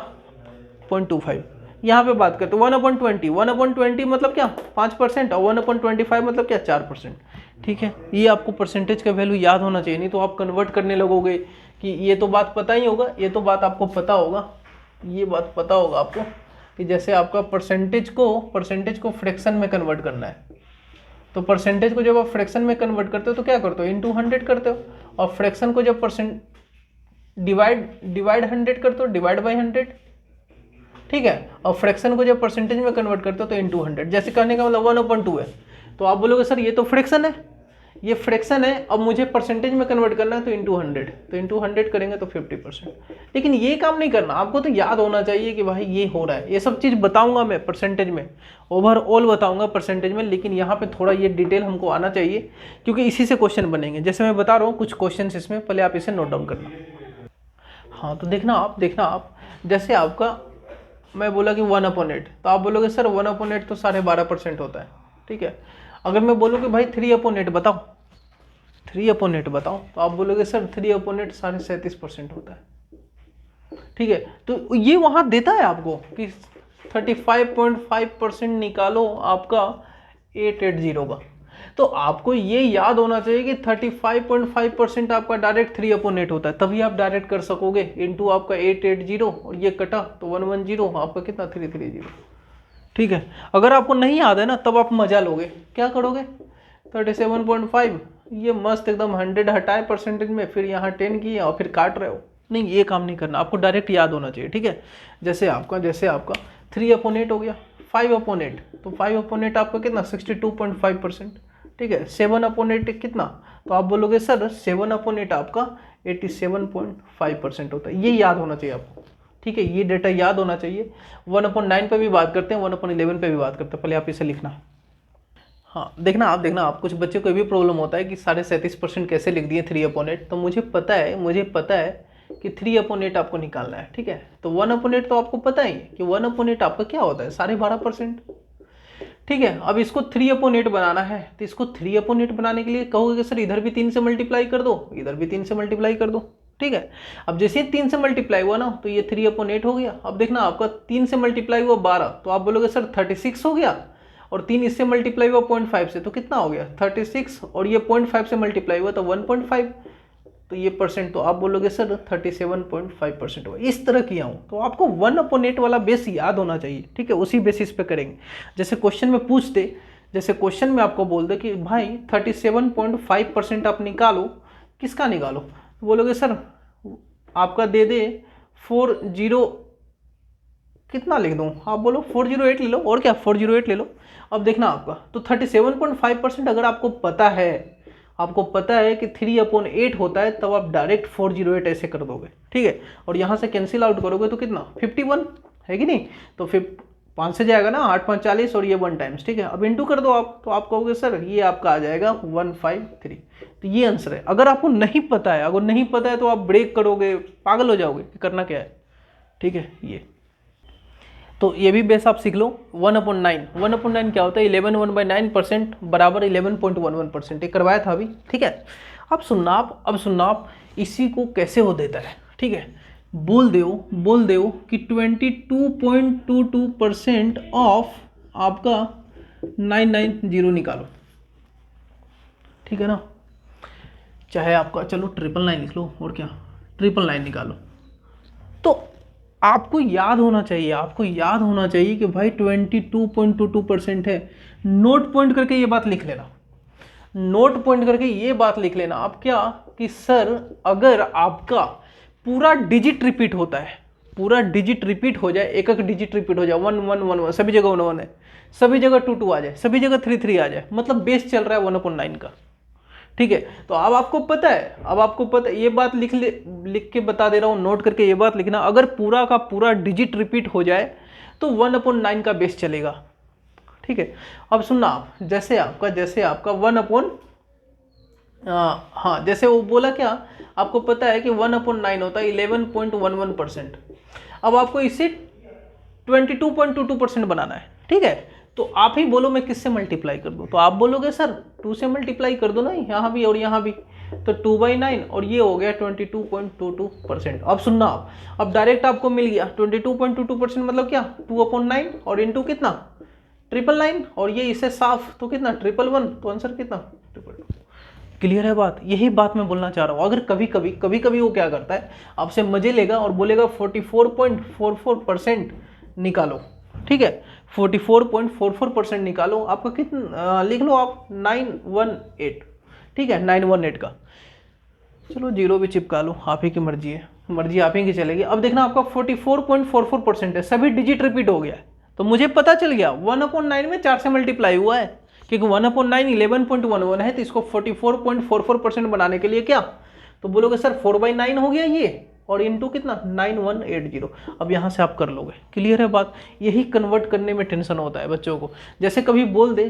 S1: 0.25। यहाँ पे बात करते हैं 1/20, 1/20 मतलब क्या 5%, और 1/25 मतलब क्या 4%, ठीक है। ये आपको परसेंटेज का वैल्यू याद होना चाहिए, नहीं तो आप कन्वर्ट करने लगोगे कि ये तो बात पता ही होगा, ये तो बात आपको पता होगा, ये बात पता होगा आपको कि जैसे आपका परसेंटेज को फ्रैक्शन में कन्वर्ट करना है, तो परसेंटेज को जब आप फ्रैक्शन में कन्वर्ट करते हो तो क्या करते हो, इनटू 100 करते हो, और फ्रैक्शन को जब डिवाइड 100 करते हो, डिवाइड बाई 100, ठीक है। और फ्रैक्शन को जब परसेंटेज में कन्वर्ट करते हो तो इनटू 100, जैसे कहने का मतलब 1/2 है, तो आप बोलोगे सर ये तो फ्रैक्शन है, ये फ्रैक्शन है, अब मुझे परसेंटेज में कन्वर्ट करना है, तो इनटू 100, तो इनटू 100 करेंगे तो 50%। लेकिन ये काम नहीं करना, आपको तो याद होना चाहिए कि भाई ये हो रहा है, ये सब चीज़ बताऊंगा मैं परसेंटेज में, ओवरऑल बताऊंगा परसेंटेज में, लेकिन यहाँ पे थोड़ा ये डिटेल हमको आना चाहिए, क्योंकि इसी से क्वेश्चन बनेंगे। जैसे मैं बता रहा हूँ कुछ क्वेश्चन इसमें, पहले आप इसे नोट डाउन करना। हाँ तो देखना आप जैसे आपका मैं बोला कि 1/8, तो आप बोलोगे सर 1/8 तो 12.5% होता है, ठीक है। अगर मैं बोलूँ कि भाई 3/8 बताओ, 3/8 बताओ, तो आप बोलोगे सर 3/8 37.5% होता है, ठीक है। तो ये वहाँ देता है आपको कि 35.5% निकालो आपका 880 का, तो आपको ये याद होना चाहिए कि 35.5% आपका डायरेक्ट 3/8 होता है, तभी आप डायरेक्ट कर सकोगे, इनटू आपका 880, और ये कटा तो 110, आपका कितना 330, ठीक है। अगर आपको नहीं याद है ना, तब आप मजा लोगे, क्या करोगे 37.5, ये मस्त एकदम 100 हटाए परसेंटेज में, फिर यहाँ 10 किए और फिर काट रहे हो, नहीं ये काम नहीं करना, आपको डायरेक्ट याद होना चाहिए, ठीक है। जैसे आपका 3/8 हो गया, 5/8, तो 5/8 आपका कितना 62.5%, ठीक है। 7/8 कितना, तो आप बोलोगे सर 7/8 आपका 87.5% होता है, ये याद होना चाहिए आपको, ठीक है, ये डेटा याद होना चाहिए। 1/9 पे भी बात करते हैं, 1/11 पे भी बात करते हैं, पहले आप इसे लिखना। हाँ देखना आप कुछ बच्चे को भी प्रॉब्लम होता है कि 37.5% कैसे लिख दिए 3/8, तो मुझे पता है कि 3/8 आपको निकालना है, ठीक है। तो 1/8 तो आपको पता ही कि 1/8 आपका क्या होता है 12.5%, ठीक है। अब इसको 3/8 बनाना है, तो इसको 3/8 बनाने के लिए कहोगे कि सर इधर भी 3 से मल्टीप्लाई कर दो, इधर भी 3 से मल्टीप्लाई कर दो, ठीक है। अब जैसे 3 से मल्टीप्लाई हुआ ना, तो ये 3/8 हो गया। अब देखना आपका 3 से मल्टीप्लाई हुआ 12, तो आप बोलोगे सर 36 हो गया, और 3 इससे मल्टीप्लाई हुआ 0.5 से, तो कितना हो गया 36, और ये 0.5 से मल्टीप्लाई हुआ तो 1.5, तो ये परसेंट, तो आप बोलोगे सर 37.5% हुआ। इस तरह किया हूँ, तो आपको 1/8 वाला बेस याद होना चाहिए, ठीक है, उसी बेसिस पे करेंगे। जैसे क्वेश्चन में पूछते, जैसे क्वेश्चन में आपको बोल दे कि भाई 37.5% आप निकालो, किसका निकालो, तो बोलोगे सर आपका दे दे 40, कितना लिख दूँ, आप बोलो 408 ले लो, और क्या 408 ले लो। अब देखना आपका तो 37.5% अगर आपको पता है कि 3/8 होता है, तब आप डायरेक्ट 408 ऐसे कर दोगे, ठीक है। और यहाँ से कैंसिल आउट करोगे तो कितना 51 है कि नहीं, तो फिर 5 से जाएगा ना, 8 5 40, और ये 1 टाइम्स, ठीक है। अब इंटू कर दो आप, तो आप कहोगे सर ये आपका आ जाएगा 153, तो ये आंसर है। अगर आपको नहीं पता है, तो आप ब्रेक करोगे, पागल हो जाओगे, करना क्या है, ठीक है। ये तो ये भी बेस आप सीख लो। 1/9, 1/9 क्या होता है? 11 1/9% बराबर 11.11%। ये करवाया था अभी, ठीक है। अब सुनना आप इसी को कैसे हो देता है, ठीक है। बोल दो कि 22.22% ऑफ आपका 990 निकालो, ठीक है ना। चाहे आपका, चलो 999 लिख लो, और क्या 999 निकालो। तो आपको याद होना चाहिए कि भाई 22.22% है। नोट पॉइंट करके ये बात लिख लेना, आप क्या कि सर अगर आपका पूरा डिजिट रिपीट होता है, हो जाए, एक डिजिट रिपीट हो जाए, 1 1 1 1, सभी जगह 1 1 है, सभी जगह 2 2 आ जाए, सभी जगह 3 3 आ जाए, मतलब बेस चल रहा है 1/9 का, ठीक है। तो अब आपको पता है, ये बात लिख के बता दे रहा हूं, नोट करके ये बात लिखना, अगर पूरा का पूरा डिजिट रिपीट हो जाए तो 1/9 का बेस चलेगा, ठीक है। अब सुनना आप, जैसे आपका 1 हाँ, जैसे वो बोला क्या, आपको पता है कि 1/9 होता है 11.11%। अब आपको इसे 22.22% बनाना है, ठीक है। तो आप ही बोलो मैं किससे मल्टीप्लाई कर दूं, तो आप बोलोगे सर 2 से मल्टीप्लाई कर दो ना, यहाँ भी और यहाँ भी, तो 2/9 और ये हो गया 22.22%। अब सुनना आप, अब डायरेक्ट आपको मिल गया 22.22% मतलब क्या, 2/9 और इंटू कितना 999, और ये इसे साफ तो कितना 111, तो आंसर कितना 222। क्लियर है बात? यही बात मैं बोलना चाह रहा हूँ। अगर कभी कभी वो क्या करता है, आपसे मजे लेगा और बोलेगा 44.44% निकालो, ठीक है, 44.44% निकालो। आपका कितना लिख लो आप 918, ठीक है, 918 का, चलो जीरो भी चिपका लो, आप ही की मर्जी है, मर्जी आप ही की चलेगी। अब देखना आपका 44.44% है, सभी डिजिट रिपीट हो गया है, तो मुझे पता चल गया 1/9 में 4 से मल्टीप्लाई हुआ है, क्योंकि 1/9 11.11 है, तो इसको 44.44% बनाने के लिए क्या, तो बोलोगे सर 4/9 हो गया ये, और इंटू कितना 9180। अब यहाँ से आप कर लोगे। क्लियर है बात? यही कन्वर्ट करने में टेंशन होता है बच्चों को। जैसे कभी बोल दे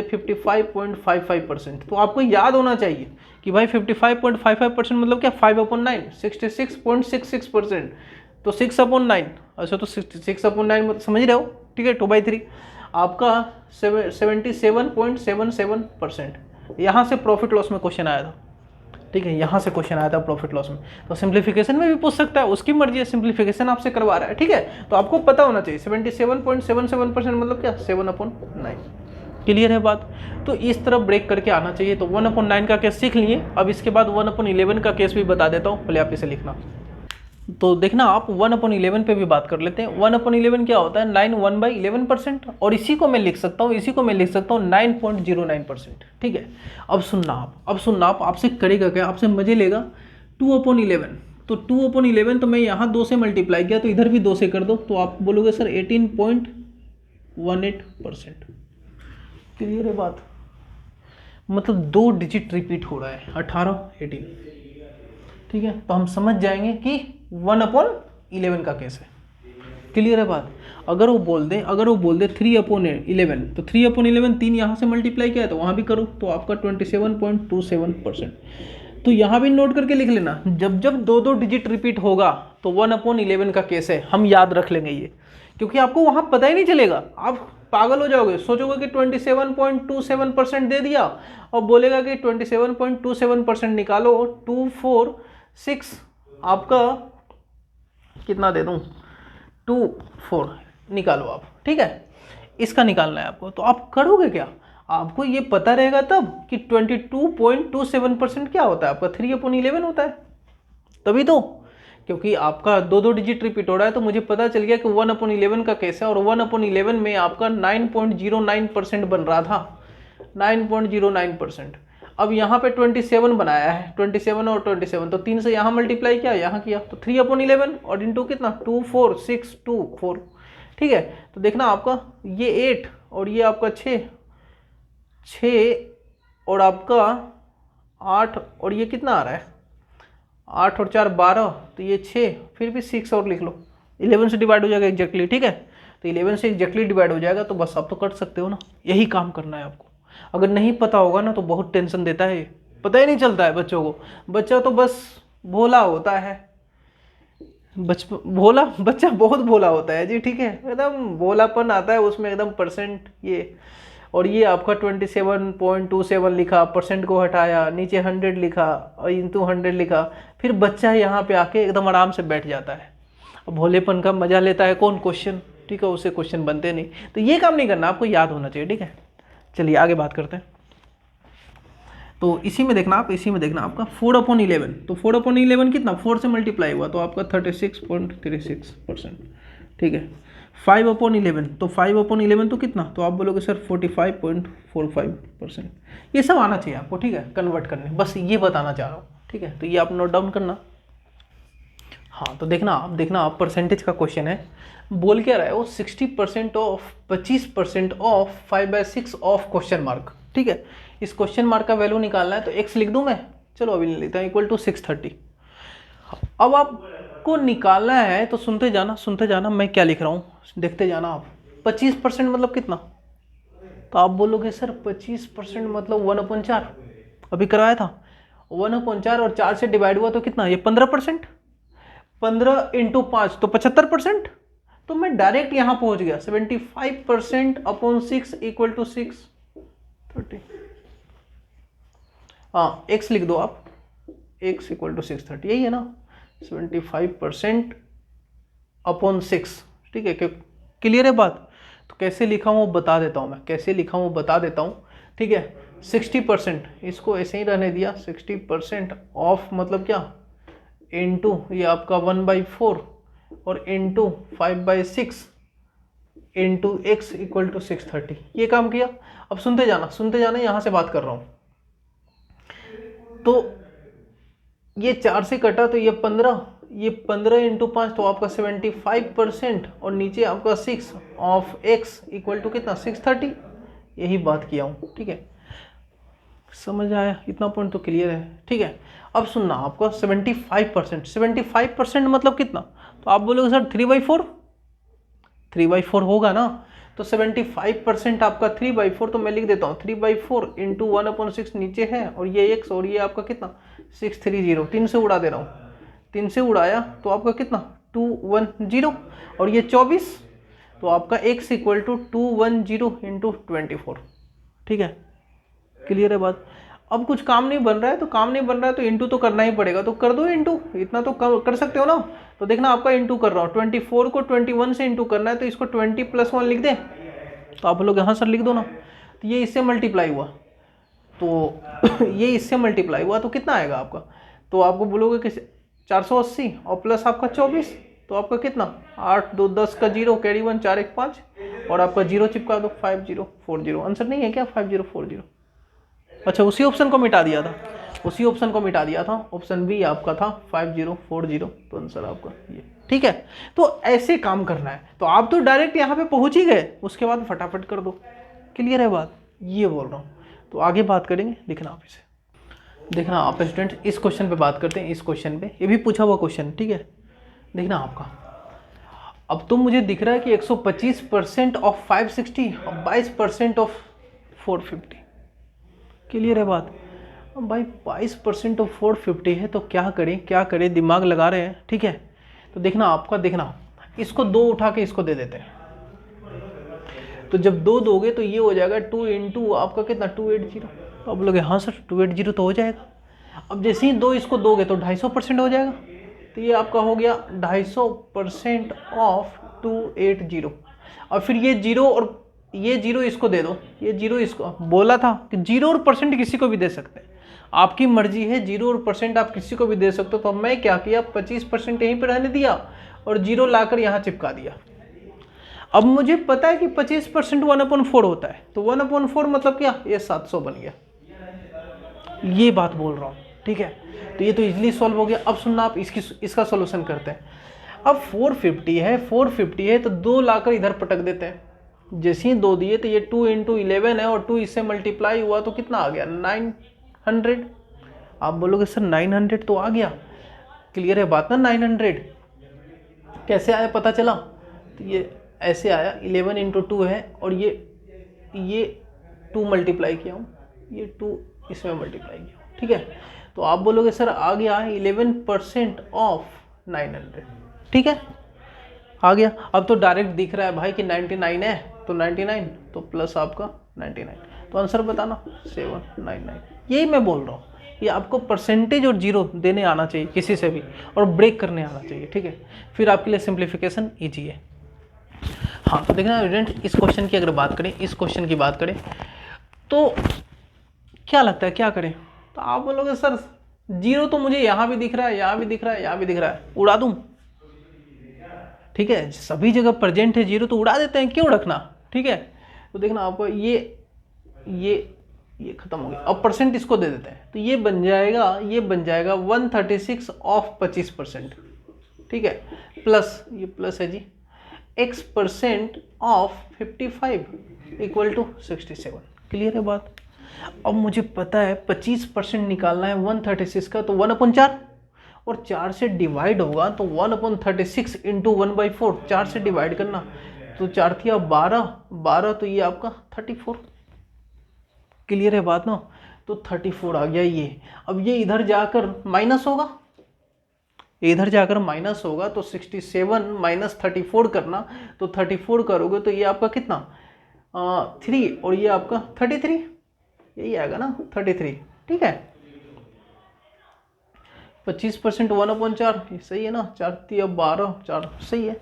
S1: 55.55%, तो आपको याद होना चाहिए कि भाई 55.55% मतलब क्या, 5/9 66.66%, तो 6/9, अच्छा तो 6/9 समझ रहे हो, ठीक है, 2/3 आपका 77.77%। यहाँ से प्रॉफिट लॉस में क्वेश्चन आया था, ठीक है, यहाँ से क्वेश्चन आया था प्रॉफिट लॉस में, तो सिंप्लीफिकेशन में भी पूछ सकता है, उसकी मर्जी है, सिंप्लीफिकेशन आपसे करवा रहा है, ठीक है। तो आपको पता होना चाहिए 77.77% मतलब क्या, 7/9। क्लियर है बात? तो इस तरफ ब्रेक करके आना चाहिए। तो 1/9 का केस सीख लिए, अब इसके बाद 1/11 का केस भी बता देता हूँ, पहले आप इसे लिखना। तो देखना आप 1/11 पे भी बात कर लेते हैं। 1/11 क्या होता है, 9 1/11%, और इसी को मैं लिख सकता हूँ 9.09%, ठीक है। अब सुनना आप, आपसे करेगा क्या, आपसे मजे लेगा 2/11, तो 2/11 तो मैं यहाँ 2 से मल्टीप्लाई किया, तो इधर भी 2 से कर दो, तो आप बोलोगे सर 18.18%। क्लियर है बात? मतलब 2 डिजिट रिपीट हो रहा है, 18 18, ठीक है। तो हम समझ जाएंगे कि 1/11 का केस है। क्लियर है बात? अगर वो बोल दे 3/11, तो 3/11 3 यहाँ से मल्टीप्लाई किया है, तो वहाँ भी करो, तो आपका 27.27%। तो यहाँ भी नोट करके लिख लेना, जब 2 डिजिट रिपीट होगा तो 1/11 का केस है, हम याद रख लेंगे ये, क्योंकि आपको वहाँ पता ही नहीं चलेगा, आप पागल हो जाओगे, सोचोगे कि 27.27% दे दिया, और बोलेगा कि 27.27% निकालो, 246 आपका कितना दे दूं, 24 निकालो आप, ठीक है, इसका निकालना है आपको। तो आप करोगे क्या, आपको ये पता रहेगा तब कि 22.27% क्या होता है, आपका 3/11 होता है, तभी तो, क्योंकि आपका 2 डिजिट रिपीट हो रहा है, तो मुझे पता चल गया कि 1/11 का केस है, और 1/11 में आपका 9.09% बन रहा था, 9.09%। अब यहाँ पे 27 बनाया है, 27 और 27, तो 3 से यहाँ मल्टीप्लाई किया, यहाँ किया, तो 3/11 और इंटू कितना 24624, ठीक है। तो देखना आपका ये 8 और ये आपका 6 और आपका 8 और ये कितना आ रहा है, 8 और 4 12, तो ये 6, फिर भी 6 और लिख लो, 11 से डिवाइड हो जाएगा एग्जैक्टली, ठीक है। तो 11 से एग्जैक्टली डिवाइड हो जाएगा, तो बस आप तो कट सकते हो ना, यही काम करना है आपको। अगर नहीं पता होगा ना तो बहुत टेंशन देता है, पता ही नहीं चलता है बच्चों को, बच्चा तो बस भोला होता है, भोला बच्चा बहुत भोला होता है जी, ठीक है, एकदम भोलापन आता है उसमें एकदम परसेंट ये। और ये आपका 27.27 लिखा, परसेंट को हटाया, नीचे 100 लिखा और इंटू 100 लिखा, फिर बच्चा यहाँ पे आके एकदम आराम से बैठ जाता है। अब भोलेपन का मजा लेता है कौन? क्वेश्चन, ठीक है, उससे क्वेश्चन बनते नहीं। तो ये काम नहीं करना, आपको याद होना चाहिए, ठीक है। चलिए आगे बात करते हैं। तो इसी में देखना आप, इसी में देखना आपका 4/11, तो 4/11 कितना? 4 से मल्टीप्लाई हुआ तो आपका 36.36%, ठीक है। 5/11, तो 5/11 तो कितना? तो आप बोलोगे सर 45.45%। ये सब आना चाहिए आपको, ठीक है, कन्वर्ट करने, बस ये बताना चाह रहा हूँ, ठीक है। तो ये आप नोट डाउन करना। हाँ तो देखना आप परसेंटेज का क्वेश्चन है, बोल क्या रहा है वो? 60% of 25% of 5/6 of question mark, ठीक है। इस क्वेश्चन मार्क का वैल्यू निकालना है, तो x लिख दूं मैं, चलो अभी लिखता हूँ, इक्वल टू 630। अब आपको निकालना है तो सुनते जाना मैं क्या लिख रहा हूँ, देखते जाना आप। 25% मतलब कितना? तो आप बोलोगे सर 25% मतलब 1/4, अभी करवाया था 1/4, और 4 से डिवाइड हुआ तो कितना? ये 15%, 15 इंटू 5 तो 75%। तो मैं डायरेक्ट यहां पहुंच गया, 75%/6 इक्वल टू 630। हाँ x लिख दो आप, x इक्वल टू 630, यही है ना, 75/6, ठीक है। क्लियर है बात? तो कैसे लिखा हूँ वो बता देता हूँ मैं, कैसे लिखा हूँ वो बता देता हूँ, ठीक है। 60%, इसको ऐसे ही रहने दिया, 60% ऑफ मतलब क्या? इनटू ये आपका 1/4 और into 5/6 into x equal to 630, ये काम किया। अब सुनते जाना, यहां से बात कर रहा हूं। तो ये 4 से कटा तो ये 15, ये 15 इंटू 5 तो आपका 75%, और नीचे आपका 6 ऑफ x इक्वल टू कितना? 630, यही बात किया हूँ, ठीक है। समझ आया? इतना पॉइंट तो क्लियर है, ठीक है। अब सुनना आपका 75% मतलब कितना? तो आप बोलोगे सर 3/4, 3/4 होगा ना, तो 75% आपका 3/4, तो मैं लिख देता हूँ 3/4 इंटू 1/6 नीचे है, और ये x, और ये आपका कितना? 630, 3 से उड़ा दे रहा हूँ, 3 से उड़ाया तो आपका कितना? 210, और ये 24, तो आपका x इक्वल टू 210 इंटू 24, ठीक है। क्लियर है बात? अब कुछ काम नहीं बन रहा है, तो इंटू तो करना ही पड़ेगा, तो कर दो इंटू, इतना तो कर सकते हो ना। तो देखना आपका इंटू कर रहा हूँ, 24 को 21 से इंटू करना है, तो इसको 20+1 लिख दें, तो आप लोग यहाँ सर लिख दो ना। तो ये इससे मल्टीप्लाई हुआ, तो ये इससे मल्टीप्लाई हुआ तो कितना आएगा आपका? तो आपको बोलोगे कि 480 और प्लस आपका 24, तो आपका कितना? 8 2 10 का 0, कैरी 1, 4 1 5, और आपका 0 चिपका दो, 5040। आंसर नहीं है क्या 5040? अच्छा उसी ऑप्शन को मिटा दिया था, ऑप्शन बी आपका था 5040, तो आंसर आपका ये, ठीक है। तो ऐसे काम करना है, तो आप तो डायरेक्ट यहाँ पे पहुंच ही गए, उसके बाद फटाफट कर दो। क्लियर है बात? ये बोल रहा हूँ। तो आगे बात करेंगे, देखना आप इसे, देखना आप स्टूडेंट, इस क्वेश्चन पे बात करते हैं, इस क्वेश्चन पे, ये भी पूछा हुआ क्वेश्चन, ठीक है। देखना आपका, अब तो मुझे दिख रहा है कि 125% ऑफ 560 और 22% ऑफ 450। क्लियर है बात? अब भाई 22% ऑफ 450 है, तो क्या करें, दिमाग लगा रहे हैं, ठीक है। तो देखना आपका, देखना इसको 2 उठा के इसको दे देते हैं, तो जब 2 दोगे तो ये हो जाएगा 2 इंटू आपका कितना? 280। तो आप बोलोगे हाँ सर 280 तो हो जाएगा। अब जैसे ही 2 इसको दोगे तो 250% हो जाएगा, तो ये आपका हो गया 250% ऑफ 280। और फिर ये 0 और ये 0 इसको दे दो, ये 0 इसको, बोला था कि 0 और परसेंट किसी को भी दे सकते हैं, आपकी मर्जी है, 0 और परसेंट आप किसी को भी दे सकते हो। तो मैं क्या किया, 25% यहीं पर रहने दिया और 0 लाकर यहाँ चिपका दिया। अब मुझे पता है कि 25% 1/4 होता है, तो 1/4 मतलब क्या? ये 700 बन गया, ये बात बोल रहा हूँ, ठीक है। तो ये तो इजीली सॉल्व हो गया। अब सुनना आप, इसका सॉल्यूशन करते हैं। अब 450 है तो 2 लाकर इधर पटक देते हैं, जैसे ही 2 दिए तो ये 2 इंटू 11 है, और 2 इससे मल्टीप्लाई हुआ तो कितना आ गया? 900। आप बोलोगे सर 900 तो आ गया, क्लियर है बात ना? 900 कैसे आया पता चला? तो ये ऐसे आया, 11 इंटू 2 है, और ये 2 मल्टीप्लाई किया हूँ, ये 2 इसमें मल्टीप्लाई किया, ठीक है। तो आप बोलोगे सर आ गया 11% ऑफ 900, ठीक है, आ गया। अब तो डायरेक्ट दिख रहा है भाई कि 99 है, तो 99 तो प्लस आपका 99, तो आंसर बताना 799। यही मैं बोल रहा हूँ, ये आपको परसेंटेज और जीरो देने आना चाहिए किसी से भी, और ब्रेक करने आना चाहिए, ठीक है, फिर आपके लिए सिंप्लीफिकेशन ईजी है। हाँ तो देखना स्टूडेंट, इस क्वेश्चन की अगर बात करें, इस क्वेश्चन की बात करें तो क्या लगता है क्या करें? तो आप बोलोगे सर जीरो तो मुझे यहाँ भी दिख रहा है, यहाँ भी दिख रहा है, यहाँ भी दिख रहा है, उड़ा दूँ? ठीक है, सभी जगह प्रेजेंट है जीरो तो उड़ा देते हैं, क्यों रखना? ठीक है, तो देखना आपको ये खत्म हो गया। अब परसेंट इसको दे देते हैं, तो ये बन जाएगा 136 ऑफ 25%, ठीक है, प्लस ये प्लस है जी, x% of 55 equal to 67। Clear है बात? अब मुझे पता है 25% निकालना है 136 का, तो 1/4, और 4 से डिवाइड होगा तो 1/36 इंटू 1/4, 4 से डिवाइड करना, तो 4 थिया 12, तो ये आपका 34। क्लियर है बात ना? तो 34 आ गया ये। अब ये इधर जाकर माइनस होगा, इधर जाकर माइनस होगा, तो 67 माइनस 34 करना, तो 34 करोगे तो ये आपका कितना 3, और ये आपका 33, यही आएगा ना 33, ठीक है। 25% 1/4, सही है ना, 4 3 12, 4 सही है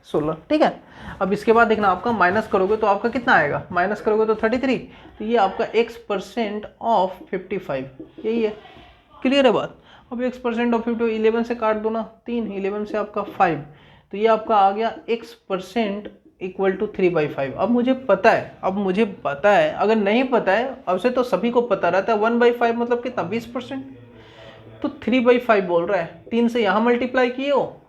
S1: 16, ठीक है। अब इसके बाद देखना आपका माइनस करोगे तो आपका कितना आएगा, माइनस करोगे तो 33, तो ये आपका x% ऑफ 55, यही है। क्लियर है बात? अब x% ऑफ 50 11 से काट दो ना, 3, 11 से आपका 5, तो ये आपका आ गया x% इक्वल टू 3/5। अब मुझे पता है, अगर नहीं पता है, अब से तो सभी को पता रहता है 1/5 मतलब कितना 20%, तो 3/5 बोल रहा है। 3 से यहाँ मल्टीप्लाई किए हो,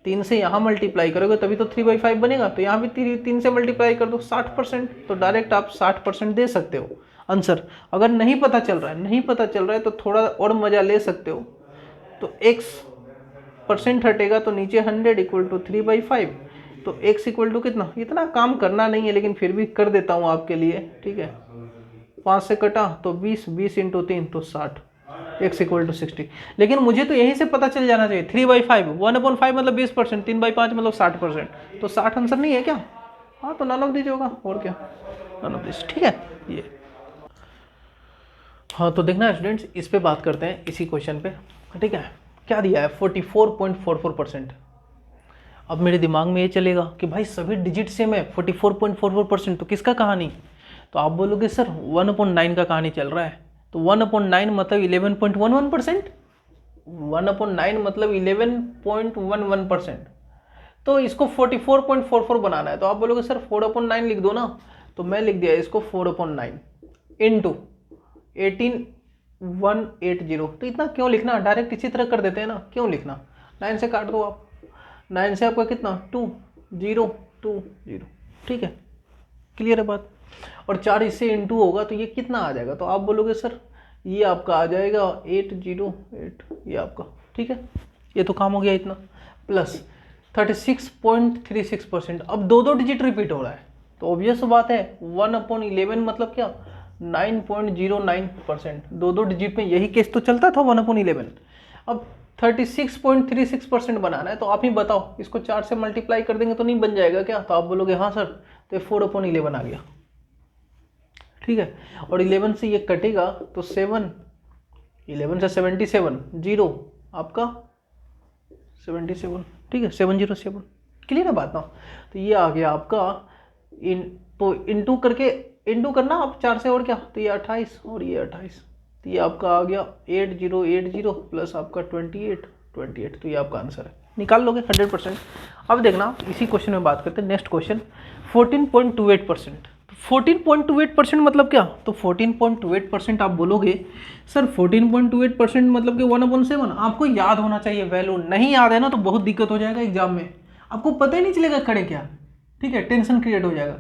S1: 3 से यहाँ मल्टीप्लाई करोगे तभी तो 3/5 बनेगा, तो यहाँ भी 3 से मल्टीप्लाई कर दो 60%, तो डायरेक्ट आप 60% दे सकते हो आंसर। अगर नहीं पता चल रहा है तो थोड़ा और मजा ले सकते हो, तो x% हटेगा तो नीचे 100 इक्वल टू 3/5, तो x इक्वल टू कितना, इतना काम करना नहीं है लेकिन फिर भी कर देता हूँ आपके लिए, ठीक है। 5 से कटा तो 20 इंटू 3 तो 60, x इक्वल टू 60। लेकिन मुझे तो यहीं से पता चल जाना चाहिए 3/5, 1/5 मतलब 20%, 3/5 मतलब 60%, तो 60 आंसर नहीं है क्या? हाँ तो नन ऑफ दिस होगा, और क्या, नन ऑफ दिस, ठीक है ये। हाँ तो देखना स्टूडेंट्स, इस पे बात करते हैं, इसी क्वेश्चन पे, ठीक है। क्या दिया है 44.44%। अब मेरे दिमाग में ये चलेगा कि भाई सभी डिजिट सेम है, 44.44%, तो किसका कहानी? तो आप बोलोगे सर 1/9 का कहानी चल रहा है, तो 1/9 मतलब 11.11%, 1/9 मतलब 11.11%, तो इसको 44.44 बनाना है, तो आप बोलोगे सर 4/9 लिख दो ना, तो मैं लिख दिया इसको 4/9 इंटू 18180। तो इतना क्यों लिखना, डायरेक्ट इसी तरह कर देते हैं ना, क्यों लिखना, 9 से काट दो आप, 9 से आपका कितना 2020, ठीक है। क्लियर है बात? और 4 इससे इंटू होगा तो ये कितना आ जाएगा, तो आप बोलोगे सर ये आपका आ जाएगा 808, ये आपका, ठीक है। ये तो काम हो गया इतना, प्लस 36.36%। अब दो डिजिट रिपीट हो रहा है, तो ऑब्वियस बात है 1/11 मतलब क्या 9.09%, दो डिजिट में यही केस तो चलता था 1/11। अब 36.36% बनाना है, तो आप ही बताओ, इसको 4 से मल्टीप्लाई कर देंगे तो नहीं बन जाएगा क्या? तो आप बोलोगे हाँ सर, तो 4/11 आ गया, ठीक है। और 11 से ये कटेगा तो 7, 11 से 77, 0 आपका 77, ठीक है, 707। क्लियर है बात ना? तो ये आ गया आपका तो इंटू करना आप 4 से, और क्या, तो ये 28 और ये 28, तो ये आपका आ गया 8080 प्लस आपका 28, तो ये आपका आंसर है, निकाल लोगे 100%। अब देखना इसी क्वेश्चन में बात करते हैं, नेक्स्ट क्वेश्चन 14.28%। 14.28% मतलब क्या? तो 14.28% आप बोलोगे सर 14.28% मतलब कि 1/7, आपको याद होना चाहिए वैल्यू, नहीं याद है ना तो बहुत दिक्कत हो जाएगा एग्जाम में, आपको पता ही नहीं चलेगा करे क्या, ठीक है, टेंशन क्रिएट हो जाएगा।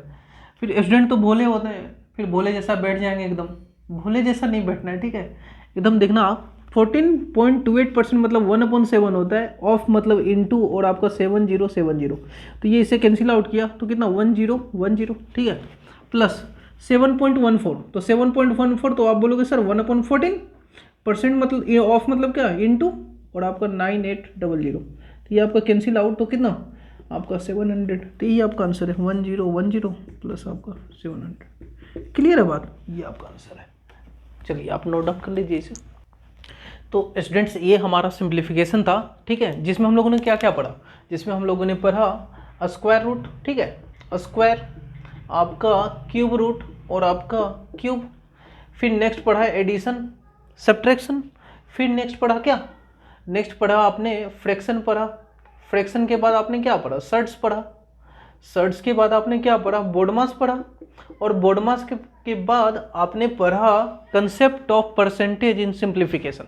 S1: फिर स्टूडेंट तो भोले होते हैं, फिर भोले जैसा बैठ जाएंगे, एकदम भोले जैसा नहीं बैठना है, ठीक है, एकदम देखना आप 14.28% मतलब 1/7 होता है, ऑफ मतलब इनटू और आपका 7070, तो ये इसे कैंसिल आउट किया तो कितना 1010, ठीक है, प्लस 7.14, तो 7.14 तो आप बोलोगे सर 1/14% मतलब ऑफ मतलब क्या इनटू और आपका 9800, तो ये आपका कैंसिल आउट, तो कितना आपका 700। तो ये आपका आंसर है 1010 प्लस आपका 700। क्लियर है बात, ये आपका आंसर है। चलिए आप नोट डाउन कर लीजिए इसे। तो स्टूडेंट्स ये हमारा सिंप्लीफिकेशन था, ठीक है, जिसमें हम लोगों ने क्या क्या पढ़ा, जिसमें हम लोगों ने पढ़ा स्क्वायर रूट, ठीक है, स्क्वायर, आपका क्यूब रूट और आपका क्यूब। फिर नेक्स्ट पढ़ा एडिशन, सब्ट्रैक्शन। फिर नेक्स्ट पढ़ा क्या, नेक्स्ट पढ़ा आपने फ्रैक्शन पढ़ा। फ्रैक्शन के बाद आपने क्या पढ़ा, सर्ट्स पढ़ा। सर्ट्स के बाद आपने क्या पढ़ा, बोडमास पढ़ा। और बोडमास के बाद आपने पढ़ा concept of percentage in simplification.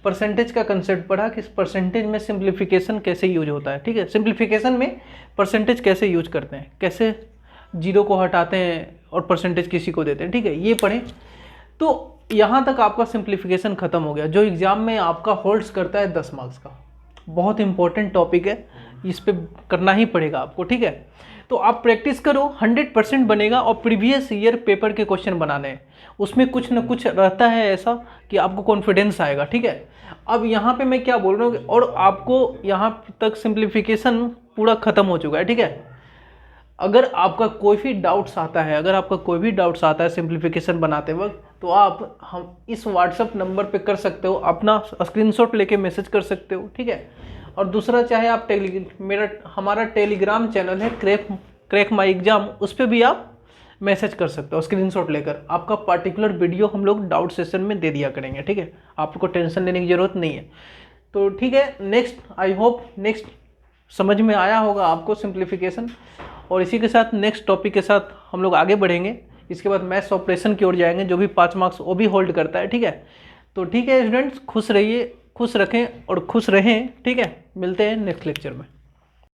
S1: Percentage का कंसेप्ट पढ़ा कि परसेंटेज में सिंप्लीफिकेशन कैसे यूज होता है, ठीक है, सिंप्लीफिकेशन में परसेंटेज कैसे यूज करते हैं, कैसे जीरो को हटाते हैं और परसेंटेज किसी को देते हैं, ठीक है, ये पढ़ें। तो यहाँ तक आपका सिंप्लीफिकेशन खत्म हो गया, जो एग्जाम में आपका होल्ड्स करता है 10 मार्क्स का। बहुत इंपॉर्टेंट टॉपिक है, इस पे करना ही पड़ेगा आपको, ठीक है। तो आप प्रैक्टिस करो, 100% बनेगा। और प्रीवियस ईयर पेपर के क्वेश्चन बनाने हैं, उसमें कुछ न कुछ रहता है ऐसा कि आपको कॉन्फिडेंस आएगा, ठीक है। अब यहाँ पे मैं क्या बोल रहा हूँ, और आपको यहाँ तक सिंप्लीफिकेशन पूरा खत्म हो चुका है, ठीक है। अगर आपका कोई भी डाउट्स आता है, अगर आपका कोई भी डाउट्स आता है सिंप्लीफिकेशन बनाते वक्त, तो आप हम इस व्हाट्सअप नंबर पे कर सकते हो, अपना स्क्रीनशॉट लेके मैसेज कर सकते हो, ठीक है। और दूसरा, चाहे आप हमारा टेलीग्राम चैनल है क्रैक माई एग्जाम, उस पर भी आप मैसेज कर सकते हो स्क्रीनशॉट लेकर। आपका पार्टिकुलर वीडियो हम लोग डाउट सेशन में दे दिया करेंगे, ठीक है, आपको टेंशन लेने की ज़रूरत नहीं है। तो ठीक है, नेक्स्ट आई होप नेक्स्ट समझ में आया होगा आपको सिंप्लीफिकेशन। और इसी के साथ नेक्स्ट टॉपिक के साथ हम लोग आगे बढ़ेंगे। इसके बाद मैथ्स ऑपरेशन की ओर जाएंगे, जो भी 5 मार्क्स वो भी होल्ड करता है, ठीक है। तो ठीक है स्टूडेंट्स, खुश रहिए, खुश रखें और खुश रहें, ठीक है। मिलते हैं नेक्स्ट लेक्चर में।